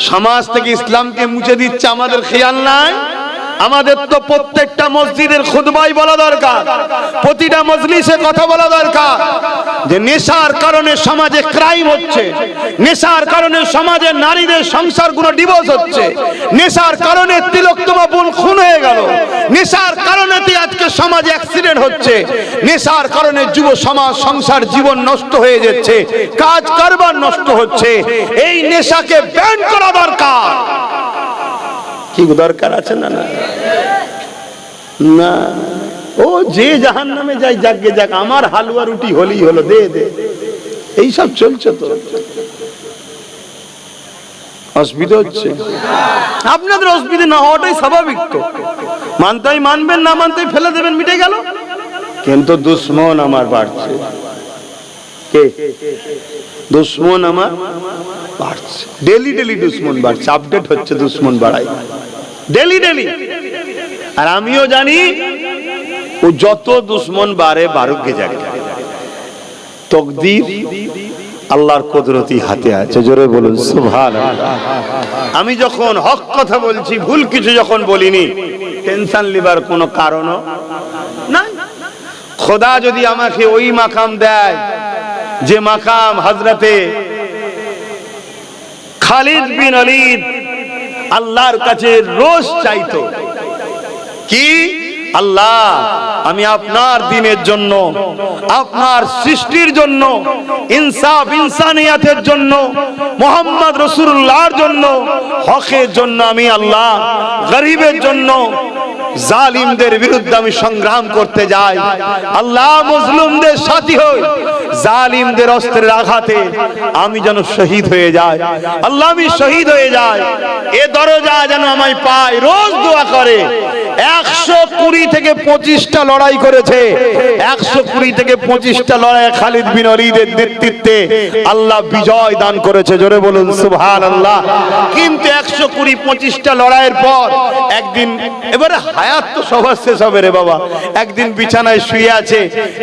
সমাজ থেকে ইসলামকে মুছে দিচ্ছে, আমাদের খেয়াল নাই। আমাদের তো প্রত্যেকটা মসজিদের খুতবায় বলা দরকার, প্রতিটা মজলিসে কথা বলা দরকার যে নেশার কারণে সমাজে ক্রাইম হচ্ছে, নেশার কারণে সমাজে নারীদের সংসারগুলো ডিভোর্স হচ্ছে, নেশার কারণে তিলোত্তমা বোন খুন হয়ে গেল, নেশার কারণে আজকে সমাজে অ্যাক্সিডেন্ট হচ্ছে, নেশার কারণে যুব সমাজ সংসার জীবন নষ্ট হয়ে যাচ্ছে, কাজ কারবার নষ্ট হচ্ছে। এই নেশাকে ব্যান করা দরকার। কি দরকার আছে না? না না, ও যে জাহান্নামে যায় যাকে যাক, আমার হালুয়া রুটি হলেই হলো, দে দে, এইসব চলছে। তো অসুবিধা হচ্ছে। আপনাদের অসুবিধা না হওয়াটাই স্বাভাবিক। তো মানতেই মানবেন, না মানতেই ফেলে দেবেন, মিটে গেল। কিন্তু দুশ্মন আমার বাড়ছে। কে দুশ্মন? আমার বাড়ছে। ডেলি ডেলি দুশ্মন বাড়ছে, আপডেট হচ্ছে, দুশ্মন বাড়াই ডেলি ডেলি। আর আমিও জানি ও যত দুশ্মন বাড়ে বাড়ুক গে যাক, তকদির আল্লাহর কুদরতি হাতে আছে। জোরে বলুন সুবহানাল্লাহ। আমি যখন হক কথা বলছি, ভুল কিছু যখন বলিনি, টেনশন লিবার কোনো কারণও নাই। খোদা যদি আমাকে ওই মাকাম দেয় যে মাকাম হযরতে খালিদ বিন ওলীদ আল্লাহর কাছে রোজ চাইতো কি, আল্লাহ আমি আপনার দ্বীনের জন্য, আপনার সৃষ্টির জন্য, ইনসাফ ইনসানিয়াতের জন্য, মুহাম্মদ রাসূলুল্লাহর জন্য, হকের জন্য আমি আল্লাহ গরিবের জন্য, জালিমদের বিরুদ্ধে আমি সংগ্রাম করতে যাই। আল্লাহ মজলুমদের সাথী হই, জালিমদের অস্ত্রের আঘাতে আমি যেন শহীদ হয়ে যাই। আল্লাহ আমি শহীদ হয়ে যাই, এ দরজা যেন আমায় পায়। রোজ দোয়া করে। 120 থেকে 25টা লড়াই করেছে। 120 থেকে 25টা লড়াই খালিদ বিন ওয়ালিদের নেতৃত্বে আল্লাহ বিজয় দান করেছে। জোরে বলুন সুবহানাল্লাহ। কিন্তু 120-25টা লড়াইয়ের পর একদিন, এবারে হায়াত তো সবার শেষ হবে রে বাবা, একদিন বিছানায় শুয়ে আছে,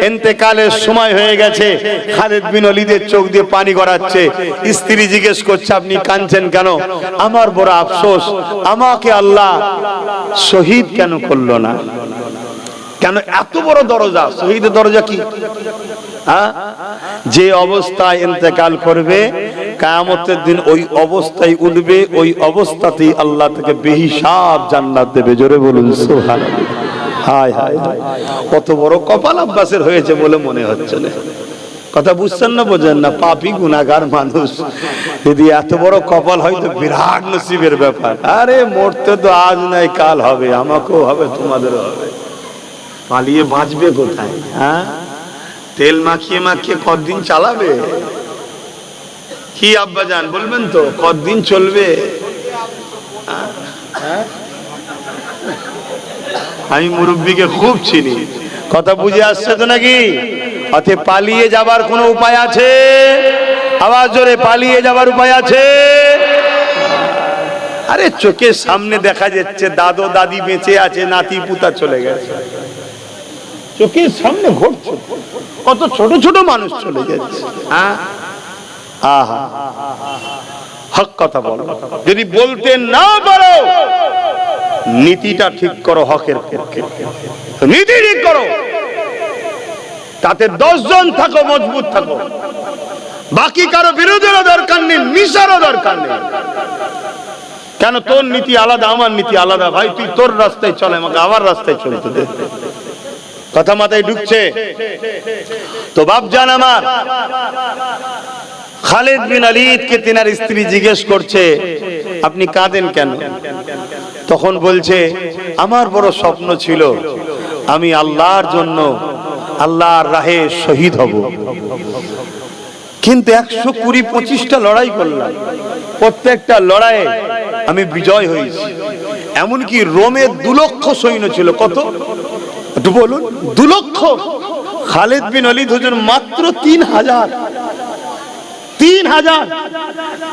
ইন্তেকালের সময় হয়ে গেছে। খালিদ বিন ওয়ালিদের চোখ দিয়ে পানি গড়াচ্ছে। স্ত্রী জিজ্ঞেস করছে, আপনি কাঁদছেন কেন? আমার বড় আফসোস, আমাকে আল্লাহ শহীদ কেন করলো না? কেন এত বড় দরজা, শহীদের দরজা কি? যে অবস্থায় ইন্তেকাল করবে, কিয়ামতের দিন ওই অবস্থায় উঠবে, ওই অবস্থাতেই আল্লাহ থেকে বেহিসাব জান্নাত দেবে। জোরে বলুন সুবহানাল্লাহ। হায় হায়, কত বড় কপাল আব্বাসের হয়েছে বলে মনে হচ্ছে না। কথা বুঝছেন না, বোঝেন না? পাপী গুনাহগার মানুষ, যদি এত বড় কপাল হয় তো বিরাট নসিবের ব্যাপার। আরে মরতে তো আজ নাই কাল হবে, আমাকেও হবে, তোমাদেরও হবে। পালিয়ে বাঁচবে কোথায়? তেল মাখিয়ে মাখিয়ে কতদিন চালাবে? কি আব্বা জান বলবেন তো, কতদিন চলবে? আমি মুরব্বীকে খুব চিনি। কথা বুঝে আসছে তো নাকি? অতএব পালিয়ে যাবার কোনো উপায় আছে? আওয়াজ জোরে, পালিয়ে যাবার উপায় আছে? আরে চোখের সামনে দেখা যাচ্ছে দাদু দাদি বেঁচে আছে, নাতি পুতা চলে গেছে, চোখের সামনে ঘটছে। কত ছোট ছোট মানুষ চলে যাচ্ছে। আহা, হক কথা বলো। যদি বলতে না পারো, নীতিটা ঠিক করো, হকের পক্ষে নীতি ঠিক করো। তাতে 10 জন থাকো, মজবুত থাকো। বাকি কারো বিরোধেরও দরকার নেই, মিশারও দরকার নেই। কেন? তোর নীতি আলাদা, আমার নীতি আলাদা। ভাই তুই তোর রাস্তায় চলে, আমাকে আমার রাস্তায় চলতে দে। কথা মাথায় ঢুকছে তো? বাপজান আমার, খালিদ বিন ওয়ালিদকে তিনার স্ত্রী জিজ্ঞেস করছে, আপনি কাঁদেন কেন? তখন বলছে, আমার বড় স্বপ্ন ছিল আমি আল্লাহর জন্য, আল্লাহর রাহে শহীদ হব, কিন্তু 120-25টা লড়াই করলাম, প্রত্যেকটা লড়াইয়ে আমি বিজয় হয়েছি। এমনকি রোমে 2 লক্ষ সৈন্য ছিল। কত? একটু বলুন। 2 লক্ষ। খালিদ বিন ওয়ালিদ হুজুর মাত্র 3000। 3000।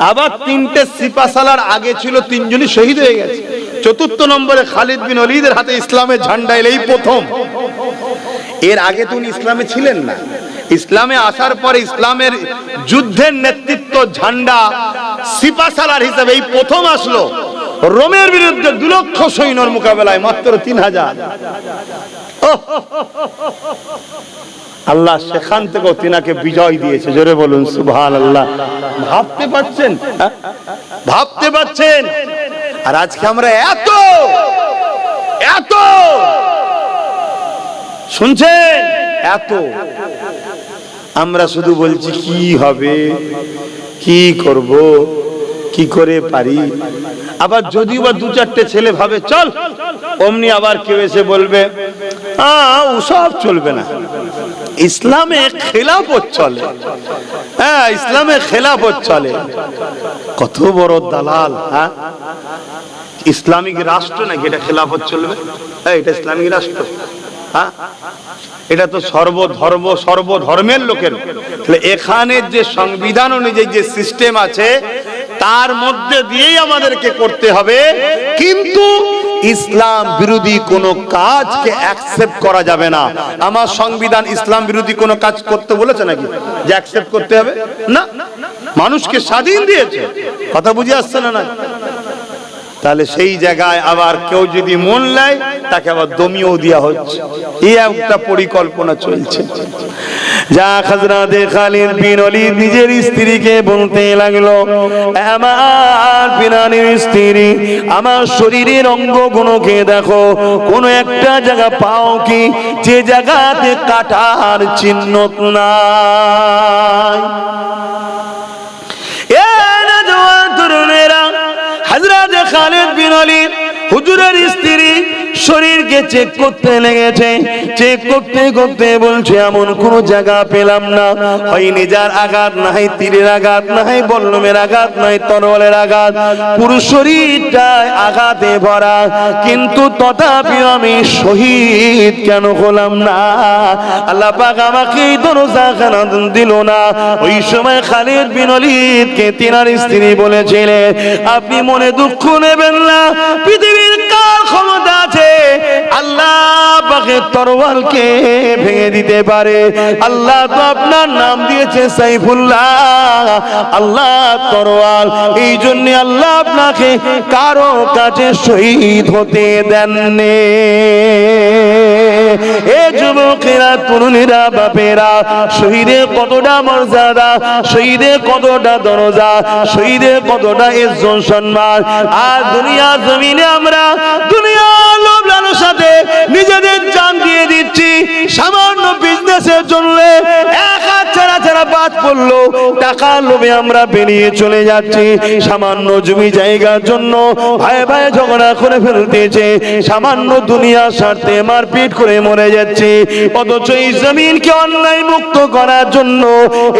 আবার 3টে সিপাহসালার আগে ছিল, 3 জনই শহীদ হয়ে গেছে। 4র্থ নম্বরে খালিদ বিন ওয়ালিদের হাতে ইসলামের ঝান্ডা এলেই প্রথম। এর আগে তো উনি ইসলামে ছিলেন না। ইসলামে আসার পরে ইসলামের যুদ্ধের নেতৃত্ব ঝান্ডা সিপাহসালার হিসেবে এই প্রথম আসলো। রোমের বিরুদ্ধে 2 লক্ষ সৈন্যর মোকাবেলায় মাত্র 3000। আল্লাহ সেখান থেকে তিনাকে বিজয় দিয়েছে। জোরে বলুন সুবহানাল্লাহ। ভাবতে পারছেন? ভাবতে পারছেন? আর আজকে আমরা এত এত শুনছেন, এত আমরা শুধু বলছি কি হবে, কি করব, কি করে পারি। আবার যদিও বা 2-4টে ছেলে ভাবে চল, অমনি আবার কেউ এসে বলবে ওসব চলবে না, ইসলামে খেলাফত চলে। হ্যাঁ, ইসলামে খেলাফত চলে। কত বড় দালাল! হ্যাঁ, ইসলামিক রাষ্ট্র নাকি এটা খেলাফত চলবে? এটা ইসলামিক রাষ্ট্র? হ্যাঁ, এটা তো সর্বধর্ম সর্বধর্মের লোকের। এখানে যে সংবিধান অনুযায়ী যে সিস্টেম আছে তার মধ্যে দিয়েই আমাদেরকে করতে হবে, কিন্তু ইসলাম বিরোধী কোনো কাজকে অ্যাকসেপ্ট করা যাবে না। আমার সংবিধান ইসলাম বিরোধী কোনো কাজ করতে বলেছে নাকি যে অ্যাকসেপ্ট করতে হবে? না, মানুষকে স্বাধীন দিয়েছে। কথা বুঝে আসছে না? না, তাহলে সেই জায়গায় আবার কেউ যদি মন নেয় তাকে আবার দমিয়েও দেওয়া হচ্ছে। এই একটা পরিকল্পনা চলছে। যা হযরত খালিদ বিন ওয়ালিদ নিজের স্ত্রীকে বলতে লাগলো, আমার প্রাণের স্ত্রী, আমার শরীরের অঙ্গগুলোকে দেখো, কোন একটা জায়গা পাও কি যে জায়গাতে কাটার চিহ্ন নাই? এ নওজোয়ান তরুণেরা, হযরত খালিদ বিন ওয়ালিদ হুজুরের স্ত্রী শরীরকে চেক করতে লেগেছে। চেক করতে করতে বলছে, এমন কোন জায়গা পেলাম না, হয় নিজার আঘাত, না হয় তীরের আঘাত, না হয় বল্লমের আঘাত, না হয় তরোয়ালের আঘাত, পুরো শরীরটায় আঘাতে ভরা, কিন্তু তথাপি আমি শহীদ কেন হলাম না? আল্লাহ পাক আমাকে এই দরজা খানা দিল না। ওই সময় খালিদ বিন ওয়ালিদকে তিনার স্ত্রী বলেছিলেন, আপনি মনে দুঃখ নেবেন না, পৃথিবীর কার ক্ষমতা আছে আল্লাহ পাকের তরোয়ালকে ভেঙে দিতে পারে? আল্লাহ তো আপনার নাম দিয়েছে সাইফুল্লাহ, আল্লাহ তরোয়াল। এই জন্য আল্লাহ আপনাকে কারো কাছে শহীদ হতে দেননি। এ যুবকেরা, তরুণীরা, বাপেরা, শহীদের কতটা মর্যাদা, শহীদের কতটা দরজা, শহীদের কতটা ইজ্জত সম্মান। আর দুনিয়া জমিনে আমরা দুনিয়া লোভ লালসাতে নিজেদের জান দিয়ে দিচ্ছি। সামান্য বিজনেসের জন্য এক হাত ছাড়া ছাড়া বাদ পড়লো, টাকা লোভে আমরা বেরিয়ে চলে যাচ্ছি। সামান্য জমি জায়গার জন্য ভাই ভাই ঝগড়া করে ফেলতেছে, সামান্য দুনিয়ার স্বার্থে মারপিট করে মরে যাচ্ছে। অথচ এই জমিনকে অন্যায় মুক্ত করার জন্য,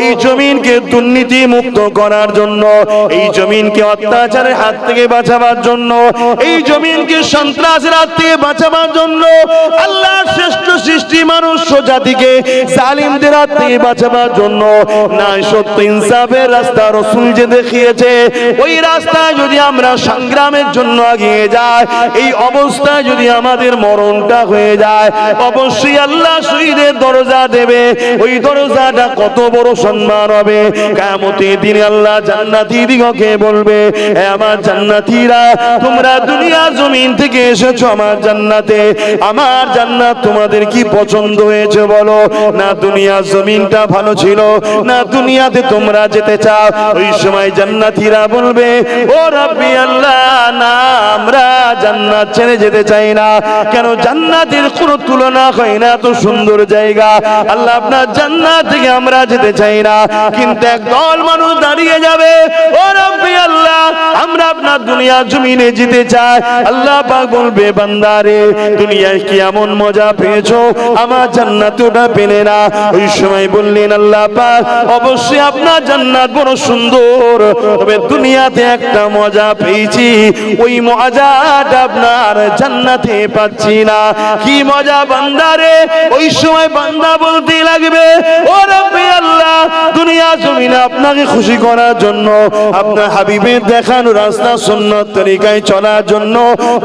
এই জমিনকে দুর্নীতি মুক্ত করার জন্য, এই জমিনকে অত্যাচারের হাত থেকে বাঁচাবার জন্য, এই জমিনকে সন্ত্রাসের হাত থেকে বাঁচাবার জন্য, আল্লাহর শ্রেষ্ঠ সৃষ্টি মানুষ জাতিকে জালিমদের হাত থেকে বাঁচাবার জন্য ন্যায় সত্য ইনসাফের রাস্তা রাসূল যে দেখিয়েছে, ওই রাস্তায় যদি আমরা সংগ্রামের জন্য এগিয়ে যাই, এই অবস্থায় যদি আমাদের মরণটা হয়ে যায়, অবশ্যই আল্লাহ শহীদের দরজা দেবে। ওই দরজাটা কত বড় সম্মান হবে! কিয়ামতের দিনে আল্লাহ জান্নাতীদিগকে বলবে, হে আমার জান্নাতীরা, তোমরা দুনিয়া জমিন থেকে এসেছো আমার জান্নাতে, আমার জান্নাত তোমাদের কি পছন্দ হয়েছে বলো? না দুনিয়া জমিনটা ভালো ছিল, না দুনিয়াতে তোমরা যেতে চাও? ওই সময় জান্নাতীরা বলবে, ও রাব্বি আল্লাহ, না আমরা জান্নাত ছেড়ে যেতে চাই না। কেন? জান্নাতের কোনো তুলনা হয় না, এত সুন্দর জায়গা। আল্লাহ, আপনার জান্নাত থেকে আমরা যেতে চাই না। কিন্তু একদল মানুষ দাঁড়িয়ে যাবে, ও রাব্বি আল্লাহ, আমরা আপনার দুনিয়া জমিনে যেতে চাই। আল্লাহ পাক বলবে, বান্দারে, দুনিয়ায় কি এমন মজা পেয়েছো, আমার জান্নাত ওটা পেলে না? ওই সময় বললেন, আল্লাহ পাক, অবশ্যই আপনার জান্নাত বড় সুন্দর, তবে দুনিয়াতে একটা মজা পেয়েছি, ওই মজাটা আপনার জান্নাতে পাচ্ছি না। কি মজা বান্দারে? ওই সময় বান্দা বলতে লাগবে, ও রাব্বি আল্লাহ, দুনিয়া জমিনে আপনাকে খুশি করার জন্য, আপনার হাবিবের দেখানো রাস্তা সুন্নাত তরিকায় চলার জন্য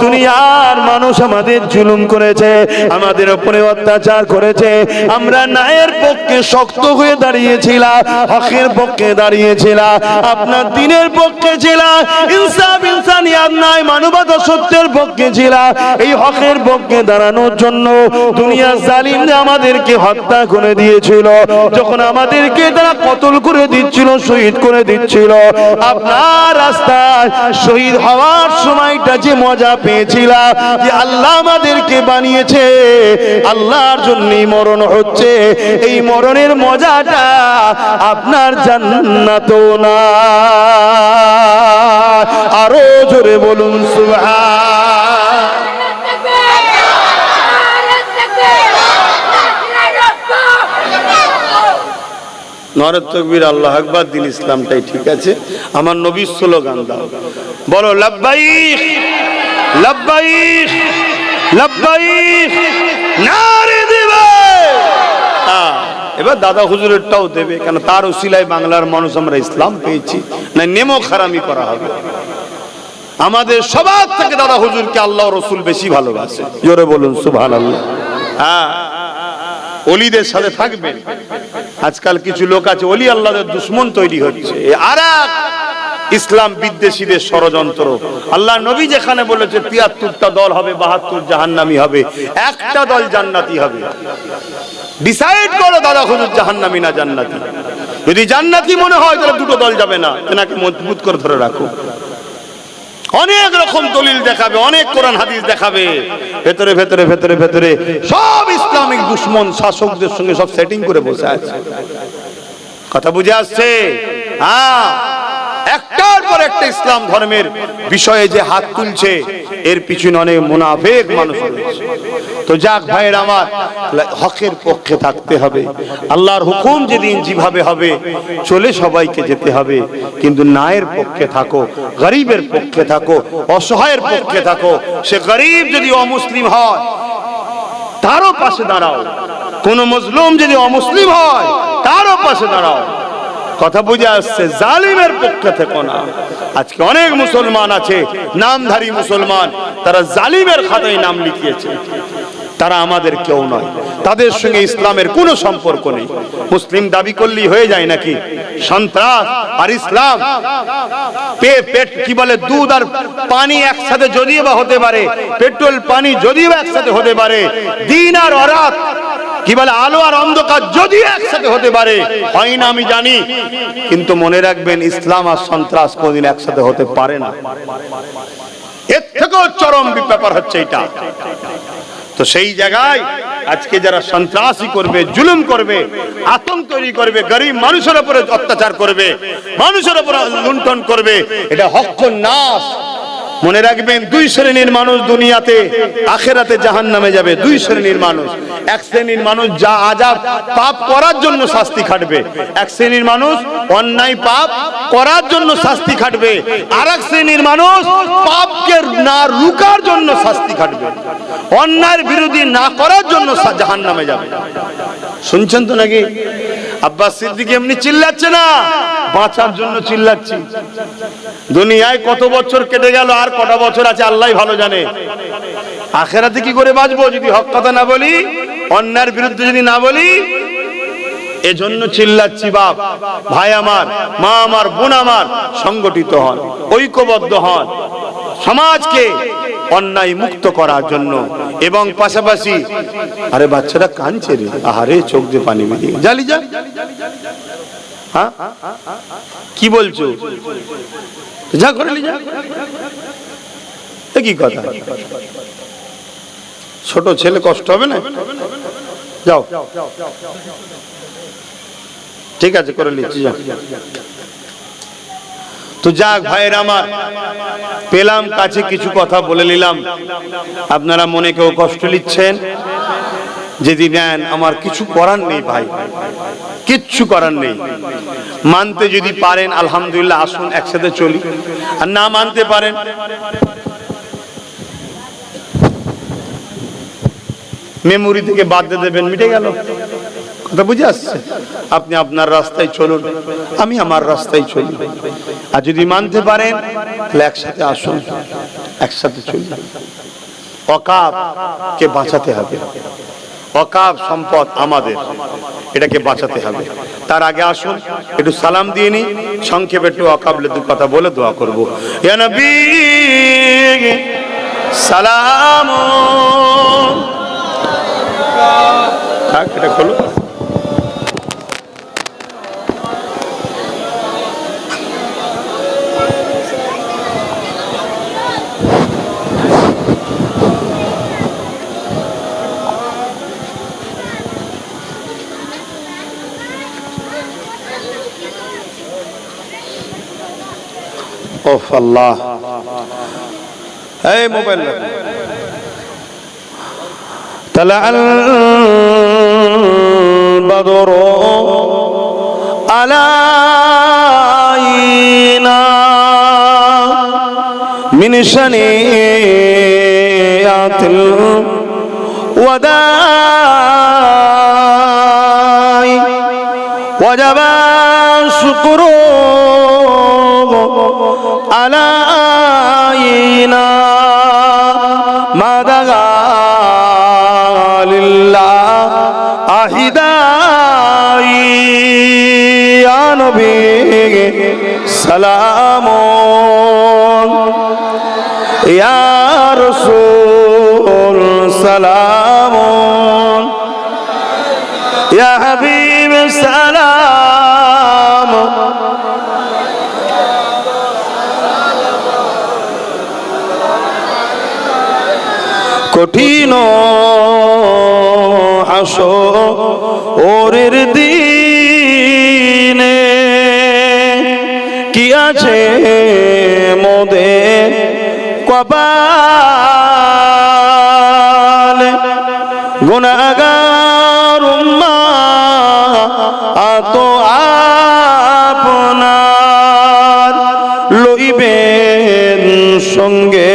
দুনিয়ার মানুষ আমাদের জুলুম করেছে, আমাদের উপরে অত্যাচার করেছে। আমরা ন্যায়ের পক্ষে শক্ত হয়ে দাঁড়িয়েছিলাম, হকের পক্ষে দাঁড়িয়েছিলাম, আপনার দ্বীনের পক্ষে ছিলাম, ইনসাফ ইনসানিয়াত ন্যায় মানবতা সত্যের পক্ষে ছিলাম। এই হকের পক্ষে দাঁড়ানোর জন্য দুনিয়ার জালিমরা আমাদেরকে হত্যা করে দিয়েছিল, যখন আমাদেরকে তারা কতল করে দিচ্ছিল, শহীদ করে দিচ্ছিল, আপনার রাস্তায় শহীদ হওয়ার সময়টা যে মজা পেয়েছিলাম, যে আল্লাহ আমাদেরকে বানিয়েছে, আল্লাহর জন্যই মরণ হচ্ছে, এই মরণের মজাটা আপনার জান্নাতও না। আরো জোরে বলুন সুবহান। নারে তাকবীর, আল্লাহু আকবার, দিন ইসলামটাই ঠিক আছে। আমার নবীর স্লোগান দাও, বলো লাব্বাইক লাব্বাইক লাব্বাইক, নারে দিবে। এবার দাদা হুজুরেরটাও দেবে, কেন তার উসিলায় বাংলার মানুষ আমরা ইসলাম পেয়েছি, না নেমো খারামি করা হবে। আমাদের সবার থেকে দাদা হুজুরকে আল্লাহ রসুল বেশি ভালোবাসে, জোরে বলুন সুবহানাল্লাহ। হ্যাঁ, ওলিদের সাথে থাকবেন। আজকাল কিছু লোক আছে ওলি আল্লাহদের দুশমন তৈরি হচ্ছে, আর এক ইসলাম বিদ্বেষীদের ষড়যন্ত্র। আল্লাহ নবী যেখানে বলেছে ৭৩টা দল হবে, ৭২ জাহান্নামী হবে, একটা দল জান্নাতি হবে। ডিসাইড করো দাদা হুজুর জাহান্নামী না জান্নাতি। যদি জান্নাতি মনে হয় তাহলে দুটো দল যাবে না, তেনাকে মজবুত করে ধরে রাখো। অনেক রকম দলিল দেখাবে, অনেক কোরআন হাদিস দেখাবে, ভেতরে ভেতরে ভেতরে ভেতরে সব ইসলামিক দুশ্মন শাসকদের সঙ্গে সব সেটিং করে বসে আছে। কথা বুঝে আসছে? হ্যাঁ, একটার পর একটা ইসলাম ধর্মের বিষয়ে যে হাত তুলছে এর পিছনে অনেক মুনাফিক মানুষ রয়েছে। তো যাক ভাইয়ের আমার, হকের পক্ষে থাকতে হবে। আল্লাহর হুকুম যেদিন যেভাবে হবে চলে সবাইকে যেতে হবে, কিন্তু ন্যায়ের পক্ষে থাকো, গরিবের পক্ষে থাকো, অসহায়ের পক্ষে থাকো। সে গরিব যদি অমুসলিম হয় তারও পাশে দাঁড়াও, কোন মজলুম যদি অমুসলিম হয় তারও পাশে দাঁড়াও। কথা বুঝে আসছে? জালিমের পক্ষে থেকো না। আজকে অনেক মুসলমান আছে, নামধারী মুসলমান, তারা জালিমের খাতায় নাম লিখিয়েছে। তারা আমাদের কেউ নয়, তাদের সঙ্গে ইসলামের কোনো সম্পর্ক নেই। মুসলিম দাবি করলেই হয়ে যায় নাকি? সন্ত্রাস আর ইসলাম পেট কি বলে, দুধ আর পানি একসাথে যদিও বা হতে পারে, পেট্রোল পানি যদিও একসাথে হতে পারে, দিন আর রাত কি বলে, আলো আর অন্ধকার যদিও একসাথে হতে পারে, হয় না আমি জানি, কিন্তু মনে রাখবেন ইসলাম আর সন্ত্রাস কোনদিন একসাথে হতে পারে না। এর থেকেও চরম ব্যাপার হচ্ছে এটা। তো সেই জায়গায় আজকে যারা সন্ত্রাসী করবে, জুলুম করবে, আতঙ্ক তৈরি করবে, গরিব মানুষের উপরে অত্যাচার করবে, মানুষের উপরে লুণ্ঠন করবে, এটা হক নাস। মনে রাখবেন, দুই শ্রেণীর মানুষ দুনিয়াতে, আখেরাতে জাহান্নামে যাবে। দুই শ্রেণীর মানুষ। এক শ্রেণীর মানুষ যা আযাব পাপ করার জন্য শাস্তি খাটবে, এক শ্রেণীর মানুষ অন্যায় পাপ করার জন্য শাস্তি খাটবে, আর এক শ্রেণীর মানুষ পাপকে না রুকার জন্য শাস্তি খাটবে, অন্যায়ের বিরোধী না করার জন্য জাহান্নামে যাবে। শুনছেন তো নাকি? আব্বাস সিদ্দিক এমনি চিল্লাচ্ছে না, বাঁচার জন্য চিল্লাচ্ছি। দুনিয়ায় কত বছর কেটে গেল, আর কটা বছর আছে আল্লাহ ভালো জানে। আখেরাতে কি করে বাঁচবো যদি হক কথা না বলি, অন্যায়ের বিরুদ্ধে যদি না বলি? এজন্য চিল্লাচ্ছি। বাপ, ভাই আমার, মা আমার, বোন আমার, সংগঠিত হন, ঐক্যবদ্ধ হন, সমাজকে অন্যায় মুক্ত করার জন্য। এবং পাশাপাশি, আরে বাচ্চারা কাঁদছে রে, আহারে চোখ দিয়ে পানি বেরিয়ে জালি যা। হ্যাঁ, কি বলছো? যা করে যা। কি কথা? ছোট ছেলে কষ্ট হবে না? যাও, ঠিক আছে, করে নিচ্ছি, যাও। তো যাক ভাইয়ের আমার, পেলাম কাছে কিছু কথা বলে নিলাম। আপনারা মনে কেউ কষ্ট নিচ্ছেন যদি নেন, আমার কিছু করার নেই ভাই, কিচ্ছু করার নেই। মানতে যদি পারেন আলহামদুলিল্লাহ, আসুন একসাথে চলি। আর না মানতে পারেন, মেমোরি থেকে বাদ দিয়ে দেবেন, মিটে গেল। কথা বুঝে আসছে? আপনি আপনার রাস্তায় চলুন, আমি আমার রাস্তায় চলি। আর যদি মানতে পারেন তাহলে একসাথে আসুন, একসাথে চলি। ওয়াকাফ কে বাঁচাতে হবে। ওয়াকাফ সম্পদ আমাদের, এটাকে বাঁচাতে হবে। তার আগে আসুন একটু সালাম দিয়ে নি, সংক্ষেপে একটু ওয়াকাফের দু কথা বলে দোয়া করব। ইয়া নবী সালাম। এটা খোলো। ওহ আল্লাহ, এই মোবাইল তালাল বদর আলাইনা মিন শানিয়াতিল ওয়াদাই ওয়াজাবা শুকরু আলাইনা মাদাগা লিল্লাহ আহিদাই ইয়া নবী সালামুন ইয়া রাসূল সালামুন কঠিন হাসরের দিনে কি আছে মোদের কপালে গুনাহগার উম্মাত আপনার লইবেন সঙ্গে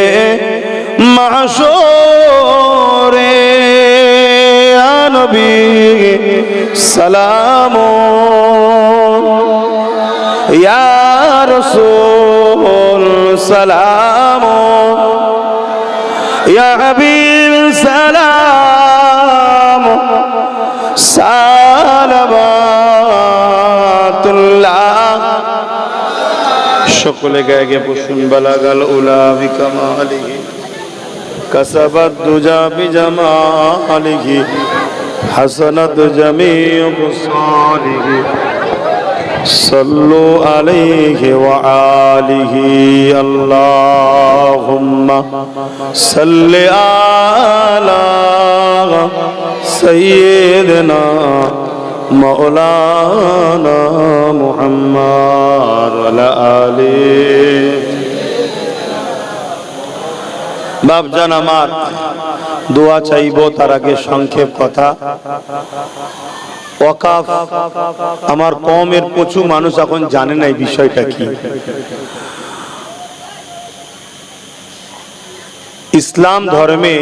মাহশরে নবী সালাম ইয়া রাসূল সালাম ইয়া হাবিব সালাম সালাওয়াতুল্লাহ। সকলে গায়ে গে বসুন। বালাগাল উলা বিকামালিহি কাসাবাত দুজা বিজামালিহি হাসানাত জামিউ বিসালিহি সাল্লু আলাইহি ওয়া আলিহি আল্লাহুম্মা সাল্লি আলা সাইয়্যিদিনা মাওলানা মুহাম্মদ ওয়া আলা আলিহি। বাপজান আমার, দোয়া চাইবো তার আগে সংক্ষেপ কথা। ওয়াকাফ আমার কওমের প্রচুর মানুষ এখন জানে না এই বিষয়টা কি। ইসলাম ধর্মে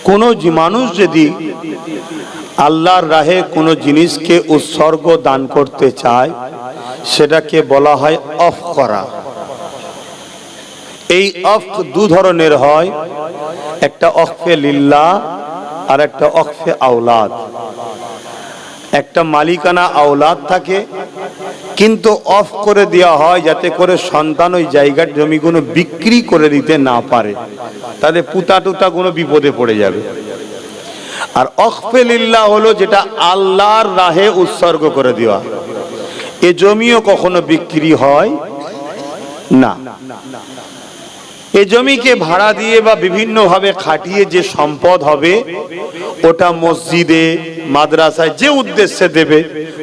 কোন মানুষ যদি আল্লাহর রাহে কোন জিনিসকে উৎসর্গ দান করতে চায় সেটাকে বলা হয় অফ করা। এই অফ দু ধরনের হয়, একটা অকফে লিল্লাহ আর একটা অকফে আওলাদ। একটা মালিকানা আওলাদ থাকে, কিন্তু অফ করে দেওয়া হয় যাতে করে সন্তান ওই জায়গার জমিগুলো বিক্রি করে দিতে না পারে, তাদের পুতা টুতা কোনো বিপদে পড়ে যাবে। আর অকফে লিল্লাহ হলো যেটা আল্লাহর রাহে উৎসর্গ করে দেওয়া। এ জমিও কখনো বিক্রি হয় না। এই জমিকে ভাড়া দিয়ে বা বিভিন্ন ভাবে খাটিয়ে যে সম্পদ হবে ওটা মসজিদে মাদ্রাসায় যে উদ্দেশ্যে দেবে,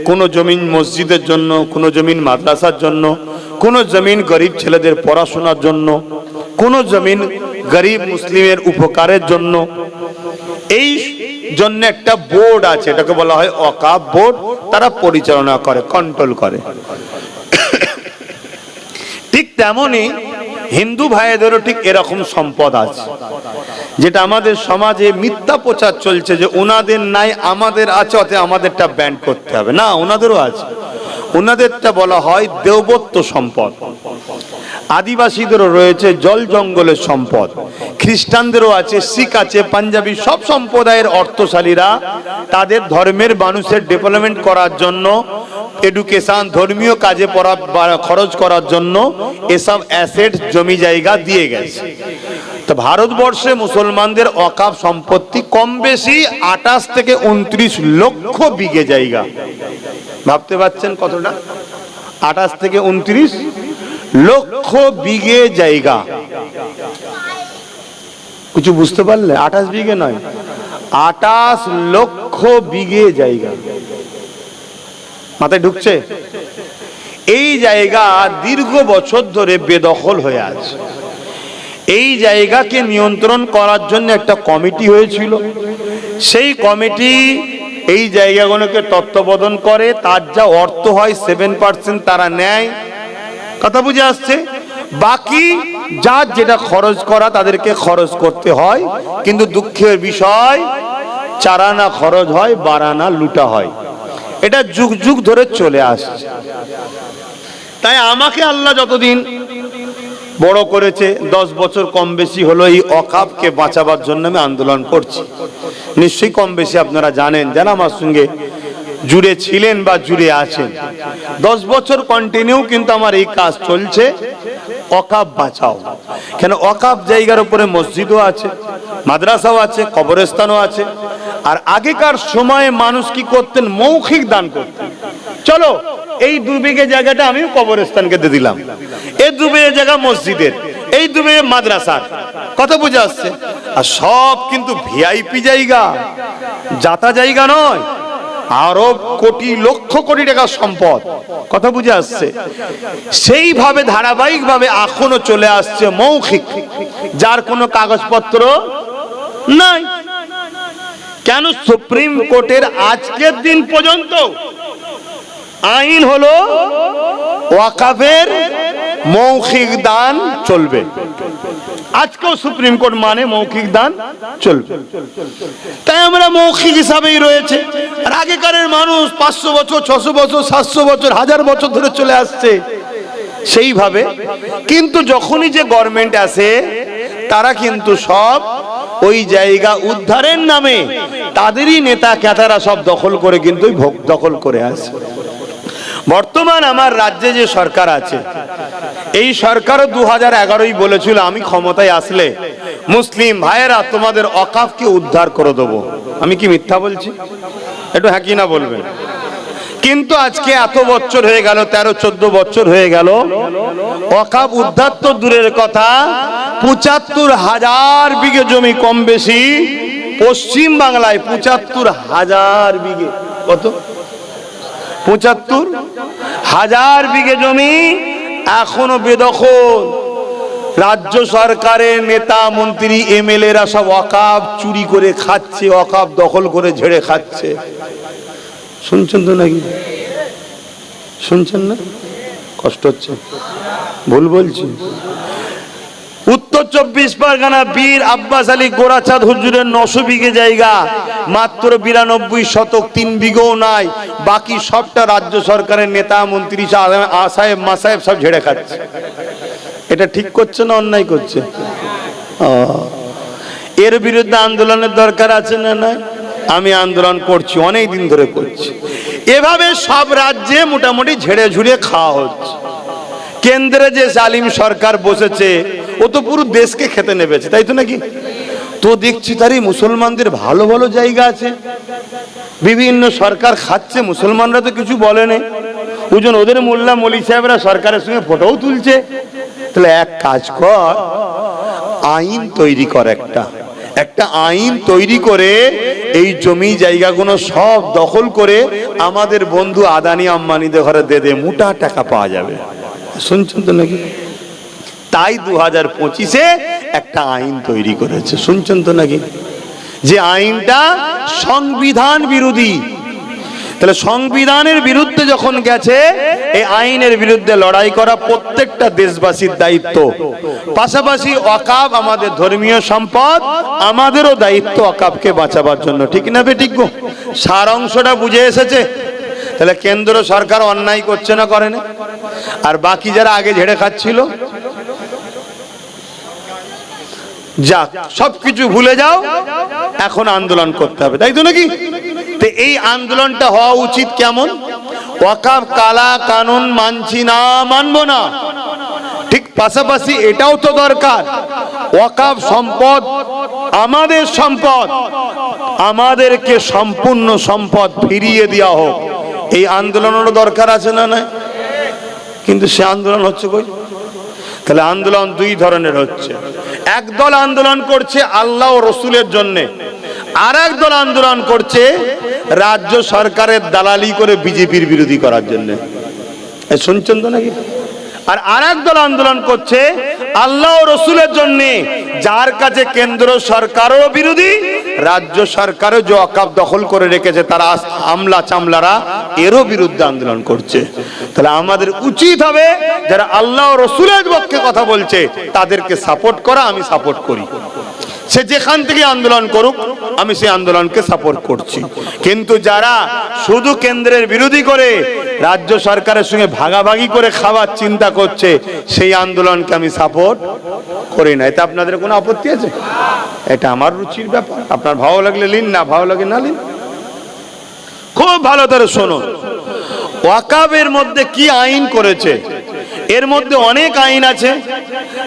কোন জমিন মসজিদের জন্য, কোন জমিন মাদ্রাসার জন্য, কোন জমিন গরিব ছেলেদের পড়াশোনার জন্য, কোন জমিন গরিব মুসলিমের উপকারের জন্য। এই জন্য একটা বোর্ড আছে, এটাকে বলা হয় ওয়াকাফ বোর্ড। তারা পরিচালনা করে, কন্ট্রোল করে। ঠিক তেমনি হিন্দু ভাইদেরও ঠিক এরকম সম্পদ আছে, যেটা আমাদের সমাজে মিথ্যা প্রচার চলছে যে ওনাদের নাই আমাদের আছে, অতএব আমাদেরটা ব্যান্ড করতে হবে। না, ওনাদেরও আছে। ওনাদেরটা বলা হয় দেবত্ব সম্পদ। আদিবাসীদেরও রয়েছে জল জঙ্গলের সম্পদ, খ্রিস্টানদেরও আছে, শিখ আছে, পাঞ্জাবি, সব সম্প্রদায়ের অর্থশালীরা তাদের ধর্মের মানুষের ডেভেলপমেন্ট করার জন্য, এডুকেশন, ধর্মীয় কাজে খরচ করার জন্য এসব অ্যাসেট জমি জায়গা দিয়ে গেছে। তো ভারতবর্ষে মুসলমানদের ওয়াকাফ সম্পত্তি কম বেশি 28 থেকে 29 লক্ষ বিঘে জায়গা। ভাবতে পারছেন কতটা? 28 থেকে 29 লক্ষ বিঘে জায়গা। কিছু বুঝতে পারলে? 28 বিঘে নয়, 28 লক্ষ বিঘে জায়গা। মাথায় ঢুকছে? এই জায়গা দীর্ঘ বছর ধরে বেদখল হয়ে আছে। এই জায়গাকে নিয়ন্ত্রণ করার জন্য একটা কমিটি হয়েছিল। সেই কমিটি এই জায়গাগুলোকে তত্ত্বাবধান করে। তার যা অর্থ হয় 7% তারা নেয়। কথা বুঝে আসছে? বাকি যার যেটা খরচ করা তাদেরকে খরচ করতে হয়। কিন্তু দুঃখের বিষয়, 4 আনা খরচ হয়, 12 আনা লুটা হয়। এটা যুগ যুগ ধরে চলে আসছে। তাই আমাকে আল্লাহ যতদিন বড় করেছে, 10 বছর কম বেশি হলো, এই ওয়াকাফকে বাঁচাবার জন্য আমি আন্দোলন করছি। নিশ্চয়ই কম বেশি আপনারা জানেন, যারা আমার সঙ্গে জুড়ে ছিলেন বা জুড়ে আছেন। 10 বছর কন্টিনিউ কিন্তু আমার এই কাজ চলছে, ওয়াকাফ বাঁচাও। কেন? ওয়াকাফ জায়গার উপরে মসজিদও আছে, মাদ্রাসাও আছে, কবরস্থানও আছে। আর আগেকার সময়ে মানুষ কি করতেন? মৌখিক দান করতেন। চলো এই 2 বিঘে জায়গাটা আমিও কবরস্থানকে দিয়ে দিলাম, এই 2 বিঘে জায়গা মসজিদের, এই 2 বিঘে মাদ্রাসার। কথা বুঝে আসছে? আর সব কিন্তু ভিআইপি জায়গা, যাতা জায়গা নয়, আরো কোটি লক্ষ কোটি টাকার সম্পদ। কথা বুঝে আসছে? সেইভাবে ধারাবাহিক ভাবে এখনো চলে আসছে মৌখিক, যার কোনো কাগজপত্র নাই। কেন? সুপ্রিম কোর্টের আজকের দিন পর্যন্ত আইন হলো ওয়াকাফের মৌখিক দান চলবে। আজকেও সুপ্রিম কোর্ট মানে মৌখিক দান চলবে। তাই আমরা মৌখিক হিসাবেই রয়েছে। আর আগেকারের মানুষ 500 বছর, 600 বছর, 700 বছর, 1000 বছর ধরে চলে আসছে সেইভাবে। কিন্তু যখনই যে গভর্নমেন্ট আসে, তারা কিন্তু সব ওই জায়গা উদ্ধারের নামে তাদেরই নেতা ক্যাতারা সব দখল করে কিন্তু দখল করে আসে। বর্তমান আমার রাজ্যে যে সরকার আছে, এই সরকারও 2011-ই বলেছিল আমি ক্ষমতায় আসলে মুসলিম ভাইয়েরা তোমাদের ওয়াকাফকে উদ্ধার করে দেবো। আমি কি মিথ্যা বলছি? একটু হ্যাঁ কি না বলবেন। কিন্তু আজকে এত বছর হয়ে গেল, 13-14 বছর হয়ে গেল, ওয়াকাফ উদ্ধার তো দূরের কথা, 75,000 বিঘে জমি কম বেশি পশ্চিম বাংলায়, 75,000 বিঘে, কত? 75,000 বিঘে জমি এখনো বেদখল। রাজ্য সরকারের নেতা মন্ত্রী এমএলএরা সব ওয়াকাফ চুরি করে খাচ্ছে, ওয়াকাফ দখল করে ঝেড়ে খাচ্ছে। শুনছেন তো নাকি? শুনছেন না? কষ্ট হচ্ছে? ভুল বলছি? উত্তর 24 পরগনা বীর আব্বাস আলী গোরাচাঁদ হুজুরের 900 বিঘে জায়গা, মাত্র 92 শতক, 3 বিঘেও নাই। বাকি সবটা রাজ্য সরকারের নেতা মন্ত্রী সাহেব মাসাহেব সব ঝেড়ে খাচ্ছে। এটা ঠিক করছে না অন্যায় করছে? এর বিরুদ্ধে আন্দোলনের দরকার আছে না? না, আমি আন্দোলন করছি, অনেক দিন ধরে করছি। এভাবে সব রাজ্যে মোটামুটি ঝেড়ে ঝুড়ে খাওয়া হচ্ছে। কেন্দ্রে যে জালিম সরকার বসেছে, ও তো পুরো দেশকে খেতে নেবেছে, তাই তো নাকি? তো দেখছি তারই মুসলমানদের ভালো ভালো জায়গা আছে, বিভিন্ন সরকার খাচ্ছে, মুসলমানরা তো কিছু বলেনি। ওজন ওদের মোল্লা মলি সাহেবরা সরকারের সঙ্গে ফটোও তুলছে। তাহলে এক কাজ কর, আইন তৈরি কর, একটা আইন তৈরি করে এই জমি জায়গাগুলো সব দখল করে আমাদের বন্ধু আদানি আম্বানিদের ঘরে দে, মোটা টাকা পাওয়া যাবে। শুনছেন তো নাকি? তাই 2025-এ একটা আইন তৈরি করেছে, শুনছেন তো নাকি? যে আইনটা সংবিধান বিরোধী। তাহলে সংবিধানের বিরুদ্ধে যখন গেছে, এই আইনের বিরুদ্ধে লড়াই করা প্রত্যেকটা দেশবাসীর দায়িত্ব। পাশাপাশি ওয়াকাফ আমাদের ধর্মীয় সম্পদ, আমাদেরও দায়িত্ব ওয়াকাফকে বাঁচাবার জন্য। ঠিক না বেঠিক গো? সার অংশটা বুঝে এসেছে? তাহলে কেন্দ্র সরকার অন্যায় করছে না, করে না? আর বাকি যারা আগে ঝেড়ে খাচ্ছিল, যাক সবকিছু ভুলে যাও, এখন আন্দোলন করতে হবে, তাই তো নাকি? তো এই আন্দোলনটা হওয়া উচিত কেমন? ওয়াকাফ কালা কানুন মানছি না, মানবো না, ঠিক পাশাপাশি এটাও তো দরকার, ওয়াকাফ সম্পদ আমাদের সম্পদ, আমাদেরকে সম্পূর্ণ সম্পদ ফিরিয়ে দেওয়া হোক। এই আন্দোলনেরও দরকার আছে না? নাই? কিন্তু সে আন্দোলন হচ্ছে কই? তাহলে আন্দোলন দুই ধরনের হচ্ছে। একদল আন্দোলন করছে আল্লাহ ও রসুলের জন্য, আর একদল আন্দোলন করছে রাজ্য সরকারের দালালি করে বিজেপির বিরোধী করার জন্য। শুনছেন তো নাকি? আর একদল আন্দোলন করছে আল্লাহ ও রসুলের জন্য, যার কাছে কেন্দ্র সরকারও বিরোধী, রাজ্য সরকারও যে ওয়াকাফ দখল করে রেখেছে তারা আমলা চামলারা, এরও বিরুদ্ধে আন্দোলন করছে। তাহলে আমাদের উচিত হবে যারা আল্লাহ ও রসুলের পক্ষে কথা বলছে তাদেরকে সাপোর্ট করা। আমি সাপোর্ট করি, সে যেখান থেকে আন্দোলন করুক আমি সেই আন্দোলনকে সাপোর্ট করছি। কিন্তু যারা শুধু কেন্দ্রের বিরোধী করে রাজ্য সরকারের সঙ্গে ভাগাভাগি করে খাওয়ার চিন্তা করছে, সেই আন্দোলনকে আমি সাপোর্ট করি না। এতে আপনাদের কোনো আপত্তি আছে? এটা আমার রুচির ব্যাপার, আপনার ভালো লাগলে লিন, না ভালো লাগে না লিন। খুব ভালো করে শোনুন, ওয়াকাফের মধ্যে কি আইন করেছে। এর মধ্যে অনেক আইন আছে,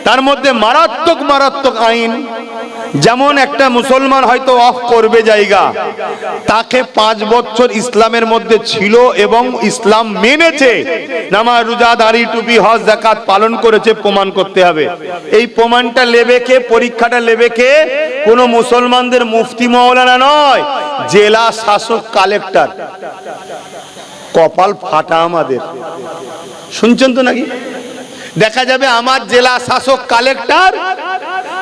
তার মধ্যে মারাত্মক মারাত্মক আইন যেমন একটা মুসলমান হয়তো অফ করবে জায়গা, তাকে 5 বছর ইসলামের মধ্যে ছিল এবং ইসলাম মেনেছে, নামাজ রোজা দাড়ি টুপি হজ যাকাত পালন করেছে, প্রমাণ করতে হবে। এই প্রমাণটা নেবে কে, পরীক্ষাটা নেবে কে? কোন মুসলমানদের মুফতি মাওলানা নয়, জেলা শাসক কালেক্টর। কপাল ফাটা আমাদের, শুনছেন তো নাকি? দেখা যাবে আমার জেলা শাসক কালেক্টর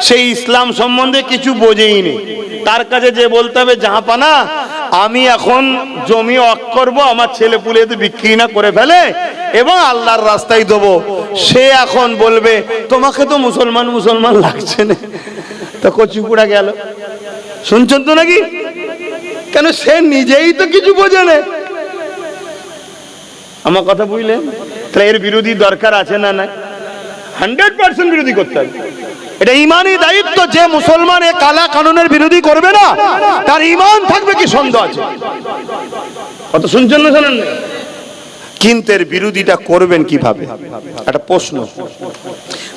সেই ইসলাম সম্বন্ধে কিছু বোঝেইনি, তার কাছে যে বলতে হবে জাহাপানা আমি এখন জমি অক করব, আমার ছেলে পুলে তো বিক্রি না করে ফেলে এবং আল্লাহর রাস্তায় দেবো, সে এখন বলবে তোমাকে তো মুসলমান মুসলমান লাগছে না, তা কচুকুড়া গেল। শুনছেন তো নাকি? কেন সে নিজেই তো কিছু বোঝে না। আমার কথা বুঝলেন? তাহলে এর বিরোধী দরকার আছে না? না, 100% বিরোধী করতে হবে। এটা ইমানি দায়িত্ব। যে মুসলমান এই কালা কানুনের বিরোধী করবে না, তার ইমান থাকবে কি সন্দেহ আছে? কত শুনছেন না শোনেন না? কিন্তু এর বিরোধীটা করবেন কিভাবে, একটা প্রশ্ন।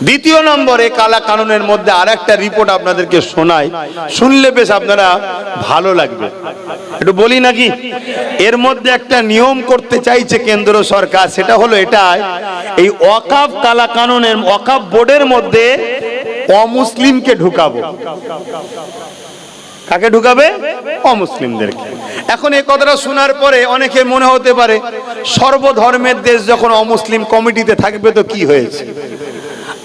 দ্বিতীয় নম্বরে কালা কানুনের মধ্যে আরেকটা রিপোর্ট আপনাদেরকে শোনাই, শুনলে বেশ আপনারা ভালো লাগবে, একটু বলি নাকি। এর মধ্যে একটা নিয়ম করতে চাইছে কেন্দ্র সরকার, সেটা হলো এটাই, এই ওয়াকাফ কালা কানুনের ওয়াকাফ বোর্ডের মধ্যে অমুসলিমকে ঢুকাবো। কাকে ঢুকাবে? অমুসলিমদেরকে। এখন এই কথাটা শোনার পরে অনেকে মনে হতে পারে সর্বধর্মের দেশ যখন অমুসলিম কমিটিতে থাকবে তো কি হয়েছে,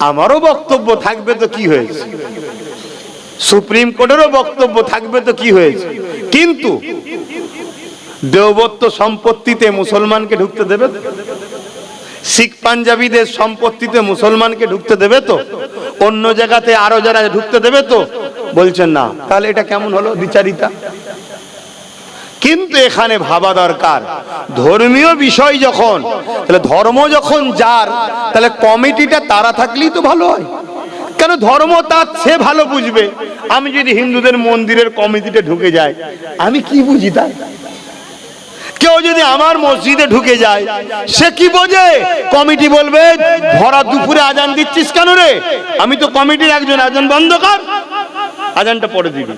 আমারও বক্তব্য থাকবে তো কি হয়েছে, সুপ্রিম কোর্টেরও বক্তব্য থাকবে তো কি হয়েছে, কিন্তু দেওবত্ত সম্পত্তিতে মুসলমানকে ঢুকতে দেবে তো? শিখ পাঞ্জাবিদের সম্পত্তিতে মুসলমানকে ঢুকতে দেবে তো? অন্য জায়গাতে আরো যারা ঢুকতে দেবে তো? বলছেন না। তাহলে এটা কেমন হলো দ্বিচারিতা? কিন্তু এখানে ভাবা দরকার, ধর্মীয় বিষয় যখন, তাহলে ধর্ম যখন যার, তাহলে কমিটিটা তারা থাকলেই তো ভালো হয়। কেন ধর্ম তার সে ভালো বুঝবে। আমি যদি হিন্দুদের মন্দিরের কমিটিতে ঢুকে যাই, আমি কি বুঝি তার? কেউ যদি আমার মসজিদে ঢুকে যায়, সে কি বোঝে? কমিটি বলবে ভরা দুপুরে আজান দিচ্ছিস কেন রে? আমি তো কমিটির একজন, আজান বন্ধ কর, আজানটা পরে দিবি।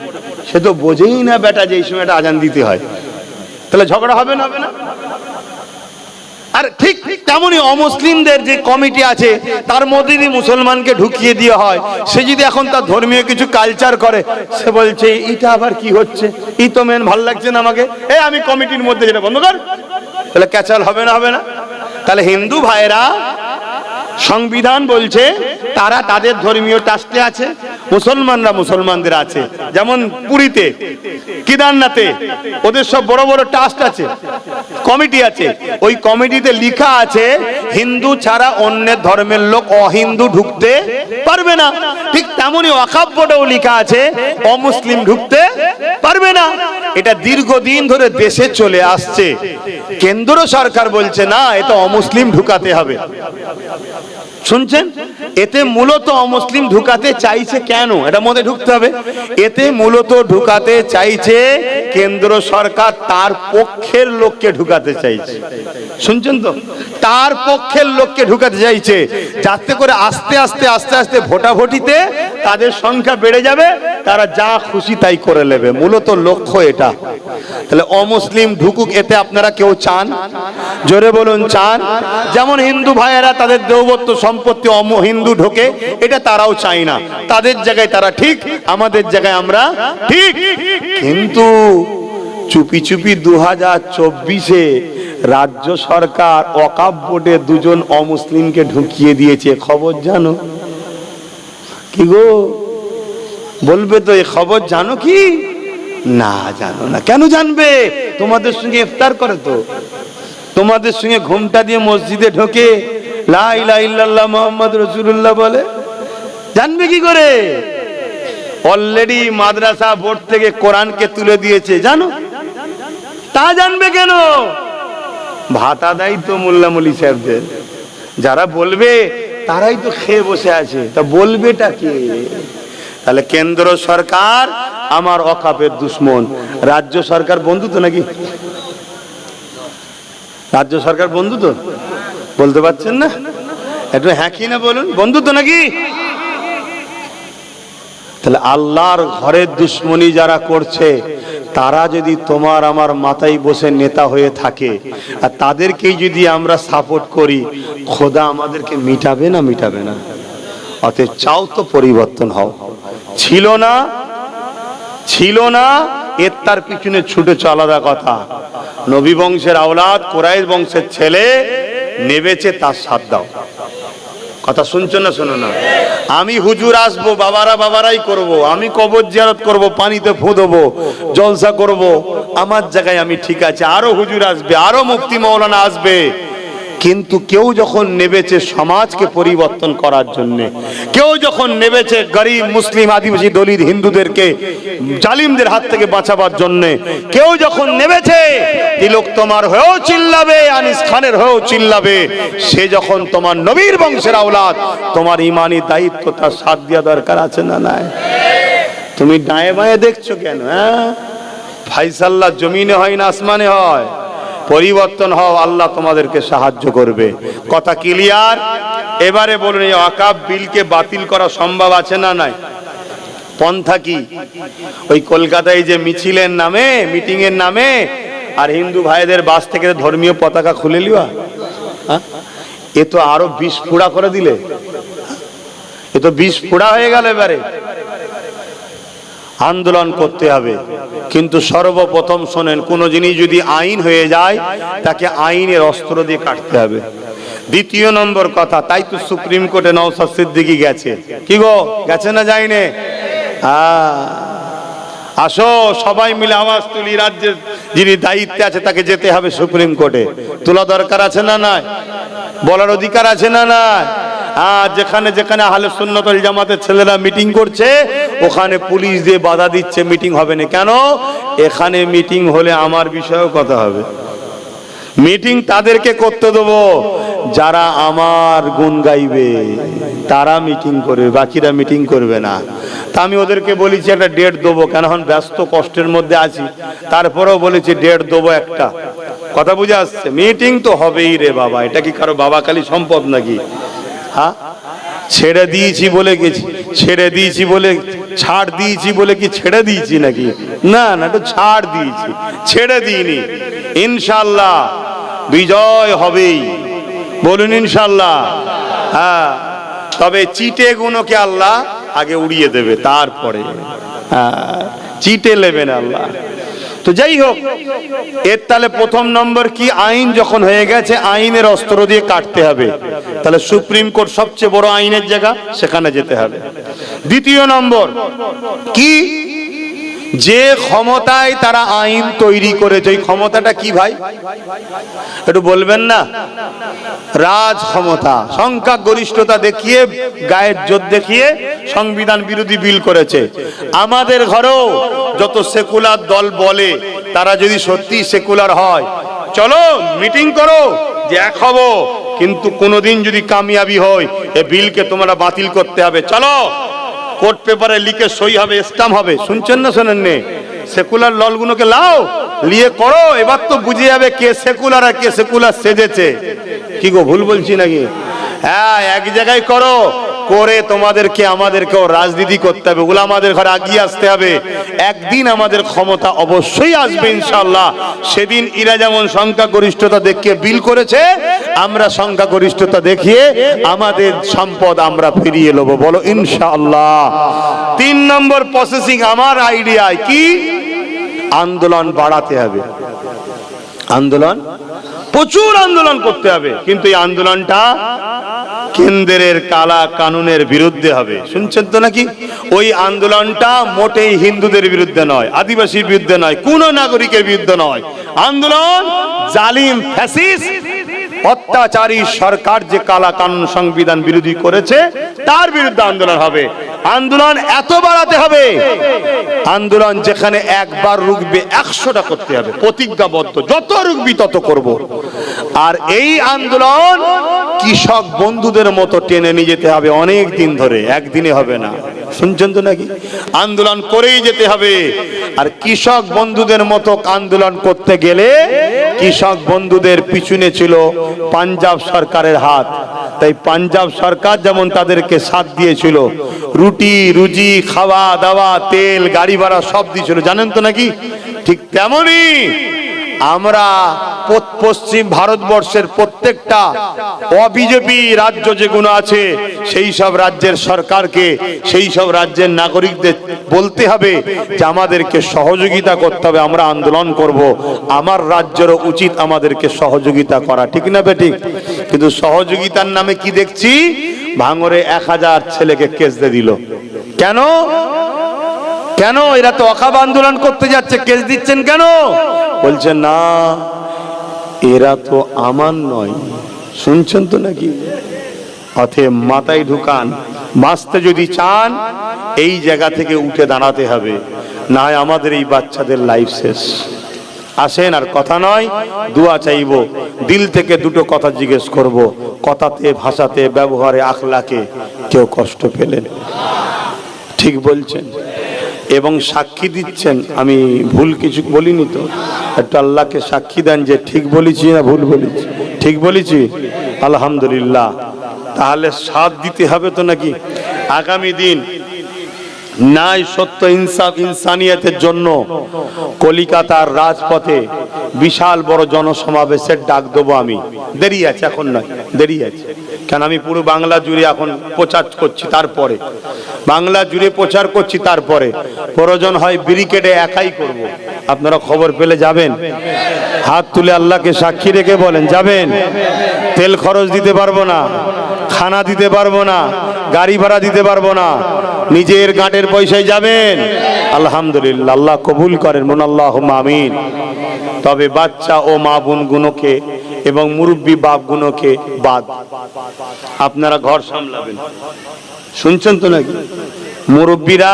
সে তো বোঝেই না বেটা যে এই সময়টা আজান দিতে হয়। তাহলে ঝগড়া হবে না? হবে না? আর ঠিক তেমনই অমুসলিমদের যে কমিটি আছে তার মধ্যে যদি মুসলমানকে ঢুকিয়ে দেওয়া হয়, সে যদি এখন তার ধর্মীয় কিছু কালচার করে, সে বলছে এটা আবার কি হচ্ছে, এই তো মেন ভালো লাগছে না আমাকে, আমি কমিটির মধ্যে যেটা বন্ধ কর। তাহলে ক্যাচাল হবে না? হবে না? তাহলে হিন্দু ভাইরা সংবিধান বলছে তারা তাদের ধর্মীয় ট্রাস্টে আছে, মুসলমানরা মুসলমানদের আছে। যেমন পুরীতে, কেদারনাথে ওদের সব বড় বড় ট্রাস্ট আছে, কমিটি আছে। ওই কমিটিতে লেখা আছে হিন্দু ছাড়া অন্য ধর্মের লোক অহিন্দু ঢুকতে পারবে না। ঠিক তেমনি ওয়াকফ বোর্ডেও লেখা আছে অমুসলিম ঢুকতে পারবে না। এটা দীর্ঘদিন ধরে দেশে চলে আসছে। কেন্দ্র সরকার বলছে না, এটা অমুসলিম ঢুকাতে হবে। শুনছেন? এতে মূলত অমুসলিম ঢুকাতে চাইছে কেন? এটা মধ্যে ঢুকতে হবে। এতে মূলত ঢুকাতে চাইছে কেন্দ্র সরকার তার পক্ষের লোককে ঢুকাতে চাইছে। শুনছেন তো? তার পক্ষের লোককে ঢুকাতে চাইছে, যাতে করে আস্তে আস্তে আস্তে আস্তে ভোটাভুটিতে তাদের সংখ্যা বেড়ে যাবে, তারা যা খুশি তাই করে নেবে। মূলত লক্ষ্য এটা। তাহলে অমুসলিম ঢুকুক, এতে আপনারা কেউ চান? জোরে বলুন, চান? যেমন হিন্দু ভাইয়েরা তাদের দেওবত্ত সম্পত্তি হিন্দু ঢোকে, এটা তারাও চায় না। তাদের জায়গায় তারা ঠিক, আমাদের জায়গায় আমরা ঠিক। কিন্তু চুপি চুপি 2024-এ রাজ্য সরকার ওয়াকফ বোর্ডে 2জন অমুসলিমকে ঢুকিয়ে দিয়েছে। খবর জানো কি গো? বলবে তো এই খবর জানো কি? না, জানো না। কেন জানবে? তোমাদের সঙ্গে ইফতার করে তো, তোমাদের সঙ্গে ঘুমটা দিয়ে মসজিদে ঢোকে, লা ইলাহা ইল্লাল্লাহ মুহাম্মদ রাসূলুল্লাহ বলে। জানবে কি করে? অলরেডি মাদ্রাসা বোর্ড থেকে কোরআনকে তুলে দিয়েছে, জানো? তা জানবে কেন? ভাতা দেয় তো মোল্লা মলি সাহেবদের। যারা বলবে তারাই তো খেয়ে বসে আছে, তা বলবেটা কে? তাহলে কেন্দ্র সরকার আমার ওয়াকফের দুশমন, রাজ্য সরকার বন্ধু তো নাকি? রাজ্য সরকার বন্ধু তো? বলতে পারছেন না? একটু হ্যাঁ কি না বলুন, বন্ধু তো নাকি? তাহলে আল্লাহর ঘরের দুশ্মনী যারা করছে তারা যদি তোমার আমার মাথায় বসে নেতা হয়ে থাকে আর তাদেরকেই যদি আমরা সাপোর্ট করি, খোদা আমাদেরকে মিটাবে না? মিটাবে না। অতএব চাও তো পরিবর্তন হও। ছিল না এর তার পিছনে ছুটে চলার কথা। নবী বংশের আওলাদ, কুরাইশ বংশের ছেলে নেবেছে, তার সাথ দাও। কথা শুনছো না? শোনো না। আমি হুজুর আসবো, বাবারাই করব, আমি কবর জিয়ারত করব, পানিতে ফু দেবো, জলসা করব, আমার জায়গায় আমি ঠিক আছে। আরো হুজুর আসবে, আরো মুফতি মাওলানা আসবে, কিন্তু কেউ যখন নেবেছে সমাজকে পরিবর্তন করার জন্য, কেউ যখন নেবেছে গরিব মুসলিম আদিবাসী দলিত হিন্দুদেরকে জালিমদের হাত থেকে বাঁচাবার জন্য, কেউ যখন নেবেছে তিলক তোমার হয়েও চিল্লাবে, আনিস খানের হয়েও চিল্লাবে, সে যখন তোমার নবীর বংশের আওলাদ, তোমার ইমানি দায়িত্ব তার সাথ দেওয়া দরকার আছে না নাই? তুমি ডায়ে বাঁয়ে দেখছো কেন? হ্যাঁ, ফাইসাল্লাহ জমিনে হয় না আসমানে হয়। পরিবর্তন হও, আল্লাহ তোমাদেরকে সাহায্য করবে। কথা ক্লিয়ার? এবারে বলুন, এই ওয়াকফ বিলকে বাতিল করা সম্ভব আছে না নাই? পন্থা কি? ওই কলকাতায় যে মিছিলের নামে, মিটিং এর নামে আর হিন্দু ভাইদের বাস থেকে ধর্মীয় পতাকা খুলে লিবা, এ তো আরো 20 ফুড়া করে দিলে, এ তো 20 ফুড়া হয়ে গেল। এবারে আন্দোলন করতে হবে, কিন্তু সর্বপ্রথম শোনেন, কোন জিনিস যদি আইন হয়ে যায় তাকে আইনের অস্ত্র দিয়ে কাটতে হবে। দ্বিতীয় নম্বর কথা, তাই তো সুপ্রিম কোর্টে নওশাদ সিদ্দিকী গেছে। কি গো, গেছে না যায়নি? আসো সবাই মিলে আওয়াজ তুলি, রাজ্যের যিনি দায়িত্বে আছে তাকে যেতে হবে সুপ্রিম কোর্টে। তোলা দরকার আছে না নাই? বলার অধিকার আছে না নাই? যেখানে যেখানে আহলে সুন্নাত ওয়াল জামাতের ছেলেরা মিটিং করছে, ওখানে পুলিশ দিয়ে বাধা দিচ্ছে, মিটিং হবে না। কেন? এখানে মিটিং হলে আমার বিষয়েও কথা হবে। মিটিং তাদেরকে করতে দেবো যারা আমার গুণ গাইবে, তারা মিটিং করবে, বাকিরা মিটিং করবে না। তা আমি ওদেরকে বলেছি একটা ডেট দেবো, কেন এখন ব্যস্ত কষ্টের মধ্যে আছি, তারপরেও বলেছি ডেট দেবো একটা। কথা বুঝে আসছে? মিটিং তো হবেই রে বাবা, এটা কি কারো বাবা কালী সম্পদ নাকি? হ্যাঁ, ছেড়ে দিয়েছি বলে গেছি, ছেড়ে দিয়েছি বলে, ছাড় দিয়েছি বলে কি ছেড়ে দিয়েছি নাকি? না না, একটু ছাড় দিয়েছি, ছেড়ে দিইনি। ইনশাল্লাহ বিজয় হবেই, বলুন ইনশাল্লাহ। হ্যাঁ, তবে চিটে গুণকে আল্লাহ আগে উড়িয়ে দেবে, তারপরে চিটে নেবেন আল্লাহ। তো যাই হোক, এর তাহলে প্রথম নম্বর কি? আইন যখন হয়ে গেছে, আইনের অস্ত্র দিয়ে কাটতে হবে। তাহলে সুপ্রিম কোর্ট সবচেয়ে বড় আইনের জায়গা, সেখানে যেতে হবে। দ্বিতীয় নম্বর কি? যে ক্ষমতায় তারা আইন তৈরি করেছে, ওই ক্ষমতাটা কি ভাই? একটু বলবেন না? রাজ ক্ষমতা, সংখ্যা গরিষ্ঠতা দেখিয়ে, গায়ের জোর দেখিয়ে সংবিধান বিরোধী বিল করেছে। আমাদের ঘরেও যত সেকুলার দল বলে, তারা যদি সত্যি সেকুলার হয়, চলো মিটিং করো যে এক হব, কিন্তু কোনোদিন যদি কামিয়াবি হয় এই বিলকে তোমরা বাতিল করতে হবে, চলো কোর্ট পেপারে লিখে সই হবে, স্টাম্প হবে। শুনছেন না শোনেননি? সেকুলার দলগুলোকে লাও, নিয়ে করো, এবার তো বুঝে যাবে কে সেকুলার আর কে সেকুলার সেজেছে। কি গো, ভুল বলছি নাকি? হ্যাঁ, এক জায়গায় করো, করে তোমাদেরকে আমাদেরকেও রাজনীতি করতে হবে, ওগুলো আমাদের ঘরে আগিয়ে আসতে হবে। একদিন আমাদের ক্ষমতা অবশ্যই আসবে ইনশাআল্লাহ। সেদিন এরা যেমন সংখ্যাগরিষ্ঠতা দেখিয়ে বিল করেছে, আমরা সংখ্যাগরিষ্ঠতা দেখিয়ে আমাদের সম্পদ আমরা ফিরিয়ে নেব, বলো ইনশাআল্লাহ। 3 নম্বর প্রসেসিং আমার আইডিয়ায় কি? আন্দোলন বাড়াতে হবে। আন্দোলন, প্রচুর আন্দোলন করতে হবে, কিন্তু এই আন্দোলনটা কেন্দ্রের কালা কানুনের বিরুদ্ধে হবে। শুনছেন তো নাকি? ওই আন্দোলনটা মোটেই হিন্দুদের বিরুদ্ধে নয়, আদিবাসীর বিরুদ্ধে নয়, কোন নাগরিকের বিরুদ্ধে নয়। আন্দোলন জালিম ফ্যাসিস্ট অত্যাচারী সরকার যে কালা কানুন সংবিধান বিরোধী করেছে, তার বিরুদ্ধে আন্দোলন হবে। আন্দোলন এত বাড়াতে হবে, আন্দোলন যেখানে একবার রুখবে 100টা করতে হবে, প্রতিজ্ঞাবদ্ধ, যত রুখবি তত করব। আর এই আন্দোলন কৃষক বন্ধুদের মতো টেনে নিয়ে যেতে হবে অনেক দিন ধরে, একদিনে হবে না। শুনছেন তো নাকি? আন্দোলন করেই যেতে হবে। আর কৃষক বন্ধুদের মতো আন্দোলন করতে গেলে কৃষক বন্ধুদের পিছনে ছিল পাঞ্জাব সরকারের হাত, তাই পাঞ্জাব সরকার যেমন তাদেরকে সাথ দিয়েছিল, রুটি রুজি খাওয়া দাওয়া তেল গাড়ি ভাড়া সব দিয়েছিল, জানেন তো নাকি? ঠিক তেমনি আমরা পশ্চিম ভারতবর্ষের প্রত্যেকটা অবিজেপি রাজ্য যেগুলো আছে সেই সব রাজ্যের সরকারকে, সেই সব রাজ্যের নাগরিকদের বলতে হবে যে আমাদেরকে সহযোগিতা করতে হবে, আমরা আন্দোলন করব, আমার রাজ্যেরও উচিত আমাদেরকে সহযোগিতা করা, ঠিক না বেঠিক? কিন্তু সহযোগিতার নামে কি দেখছি, ভাঙরে 1000 ছেলেকে কেস দিয়ে দিল। কেন কেন? এরা তো অখাব আন্দোলন করতে যাচ্ছে, কেস দিচ্ছেন কেন? বলছেন না এরা তো আমার নয়, শুনছেন তো নাকি? অতএব মাথায় ঢুকান, বাঁচতে যদি চান এই জায়গা থেকে উঠে দাঁড়াতে হবে, না হয় আমাদের এই বাচ্চাদের লাইফ শেষ। আসেন, আর কথা নয়, দোয়া চাইবো, দিল থেকে দুটো কথা জিজ্ঞেস করব, কথাতে ভাষাতে ব্যবহারে আখলাকে কেউ কষ্ট পেলেন? ঠিক বলছেন এবং সাক্ষী দিচ্ছেন, আমি ভুল কিছু বলিনি তো? একটু আল্লাহকে সাক্ষী দেন যে ঠিক বলেছি না ভুল বলেছি? ঠিক বলেছি, আলহামদুলিল্লাহ। তাহলে সাথ দিতে হবে তো নাকি? আগামী দিন ন্যায় সত্য ইনসাফ ইনসানিয়তের জন্য কলিকাতার রাজপথে বিশাল বড় জনসমাবেশের ডাক দেবো আমি। দেরি আছে, এখন নয়, দেরি আছে। কেন, আমি পুরো বাংলা জুড়ে এখন প্রচার করছি, তারপরে বাংলা জুড়ে প্রচার করছি, তারপরে প্রয়োজন হয় ব্রিকেডে একাই করব। আপনারা খবর পেলে যাবেন? হাত তুলে আল্লাহকে সাক্ষী রেখে বলেন যাবেন? তেল খরচ দিতে পারবো না, খানা দিতে পারবো না, গাড়ি ভাড়া দিতে পারবো না, নিজের গাঁটের পয়সায় যাবেন। আলহামদুলিল্লাহ, আল্লাহ কবুল করেন, বলুন আল্লাহুম্মা আমিন। তবে বাচ্চা ও মা বোন গুলোকে এবং মুরব্বী বাপ গুলোকে বাদ, আপনারা ঘর সামলাবেন, শুনছেন তো নাকি? মুরব্বীরা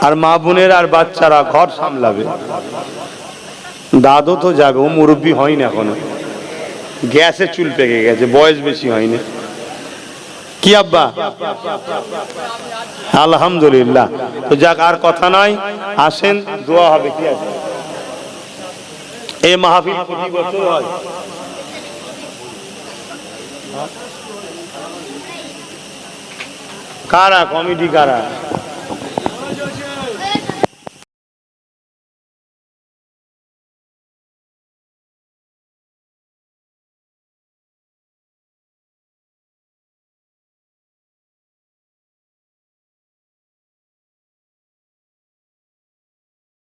আর মা বোনের আর বাচ্চারা ঘর সামলাবে। দাদু তো যাবে, ও মুরব্বী হয়নি এখনো, গ্যাসে চুল পেকে গেছে, বয়স বেশি হয়নি। কি আব্বা? আলহামদুলিল্লাহ। তো যাক, আর কথা নয়, আসেন দোয়া হবে। কি আছে? এই মাহফিল প্রতি বছর হয়। কারা কমিটি, কারা?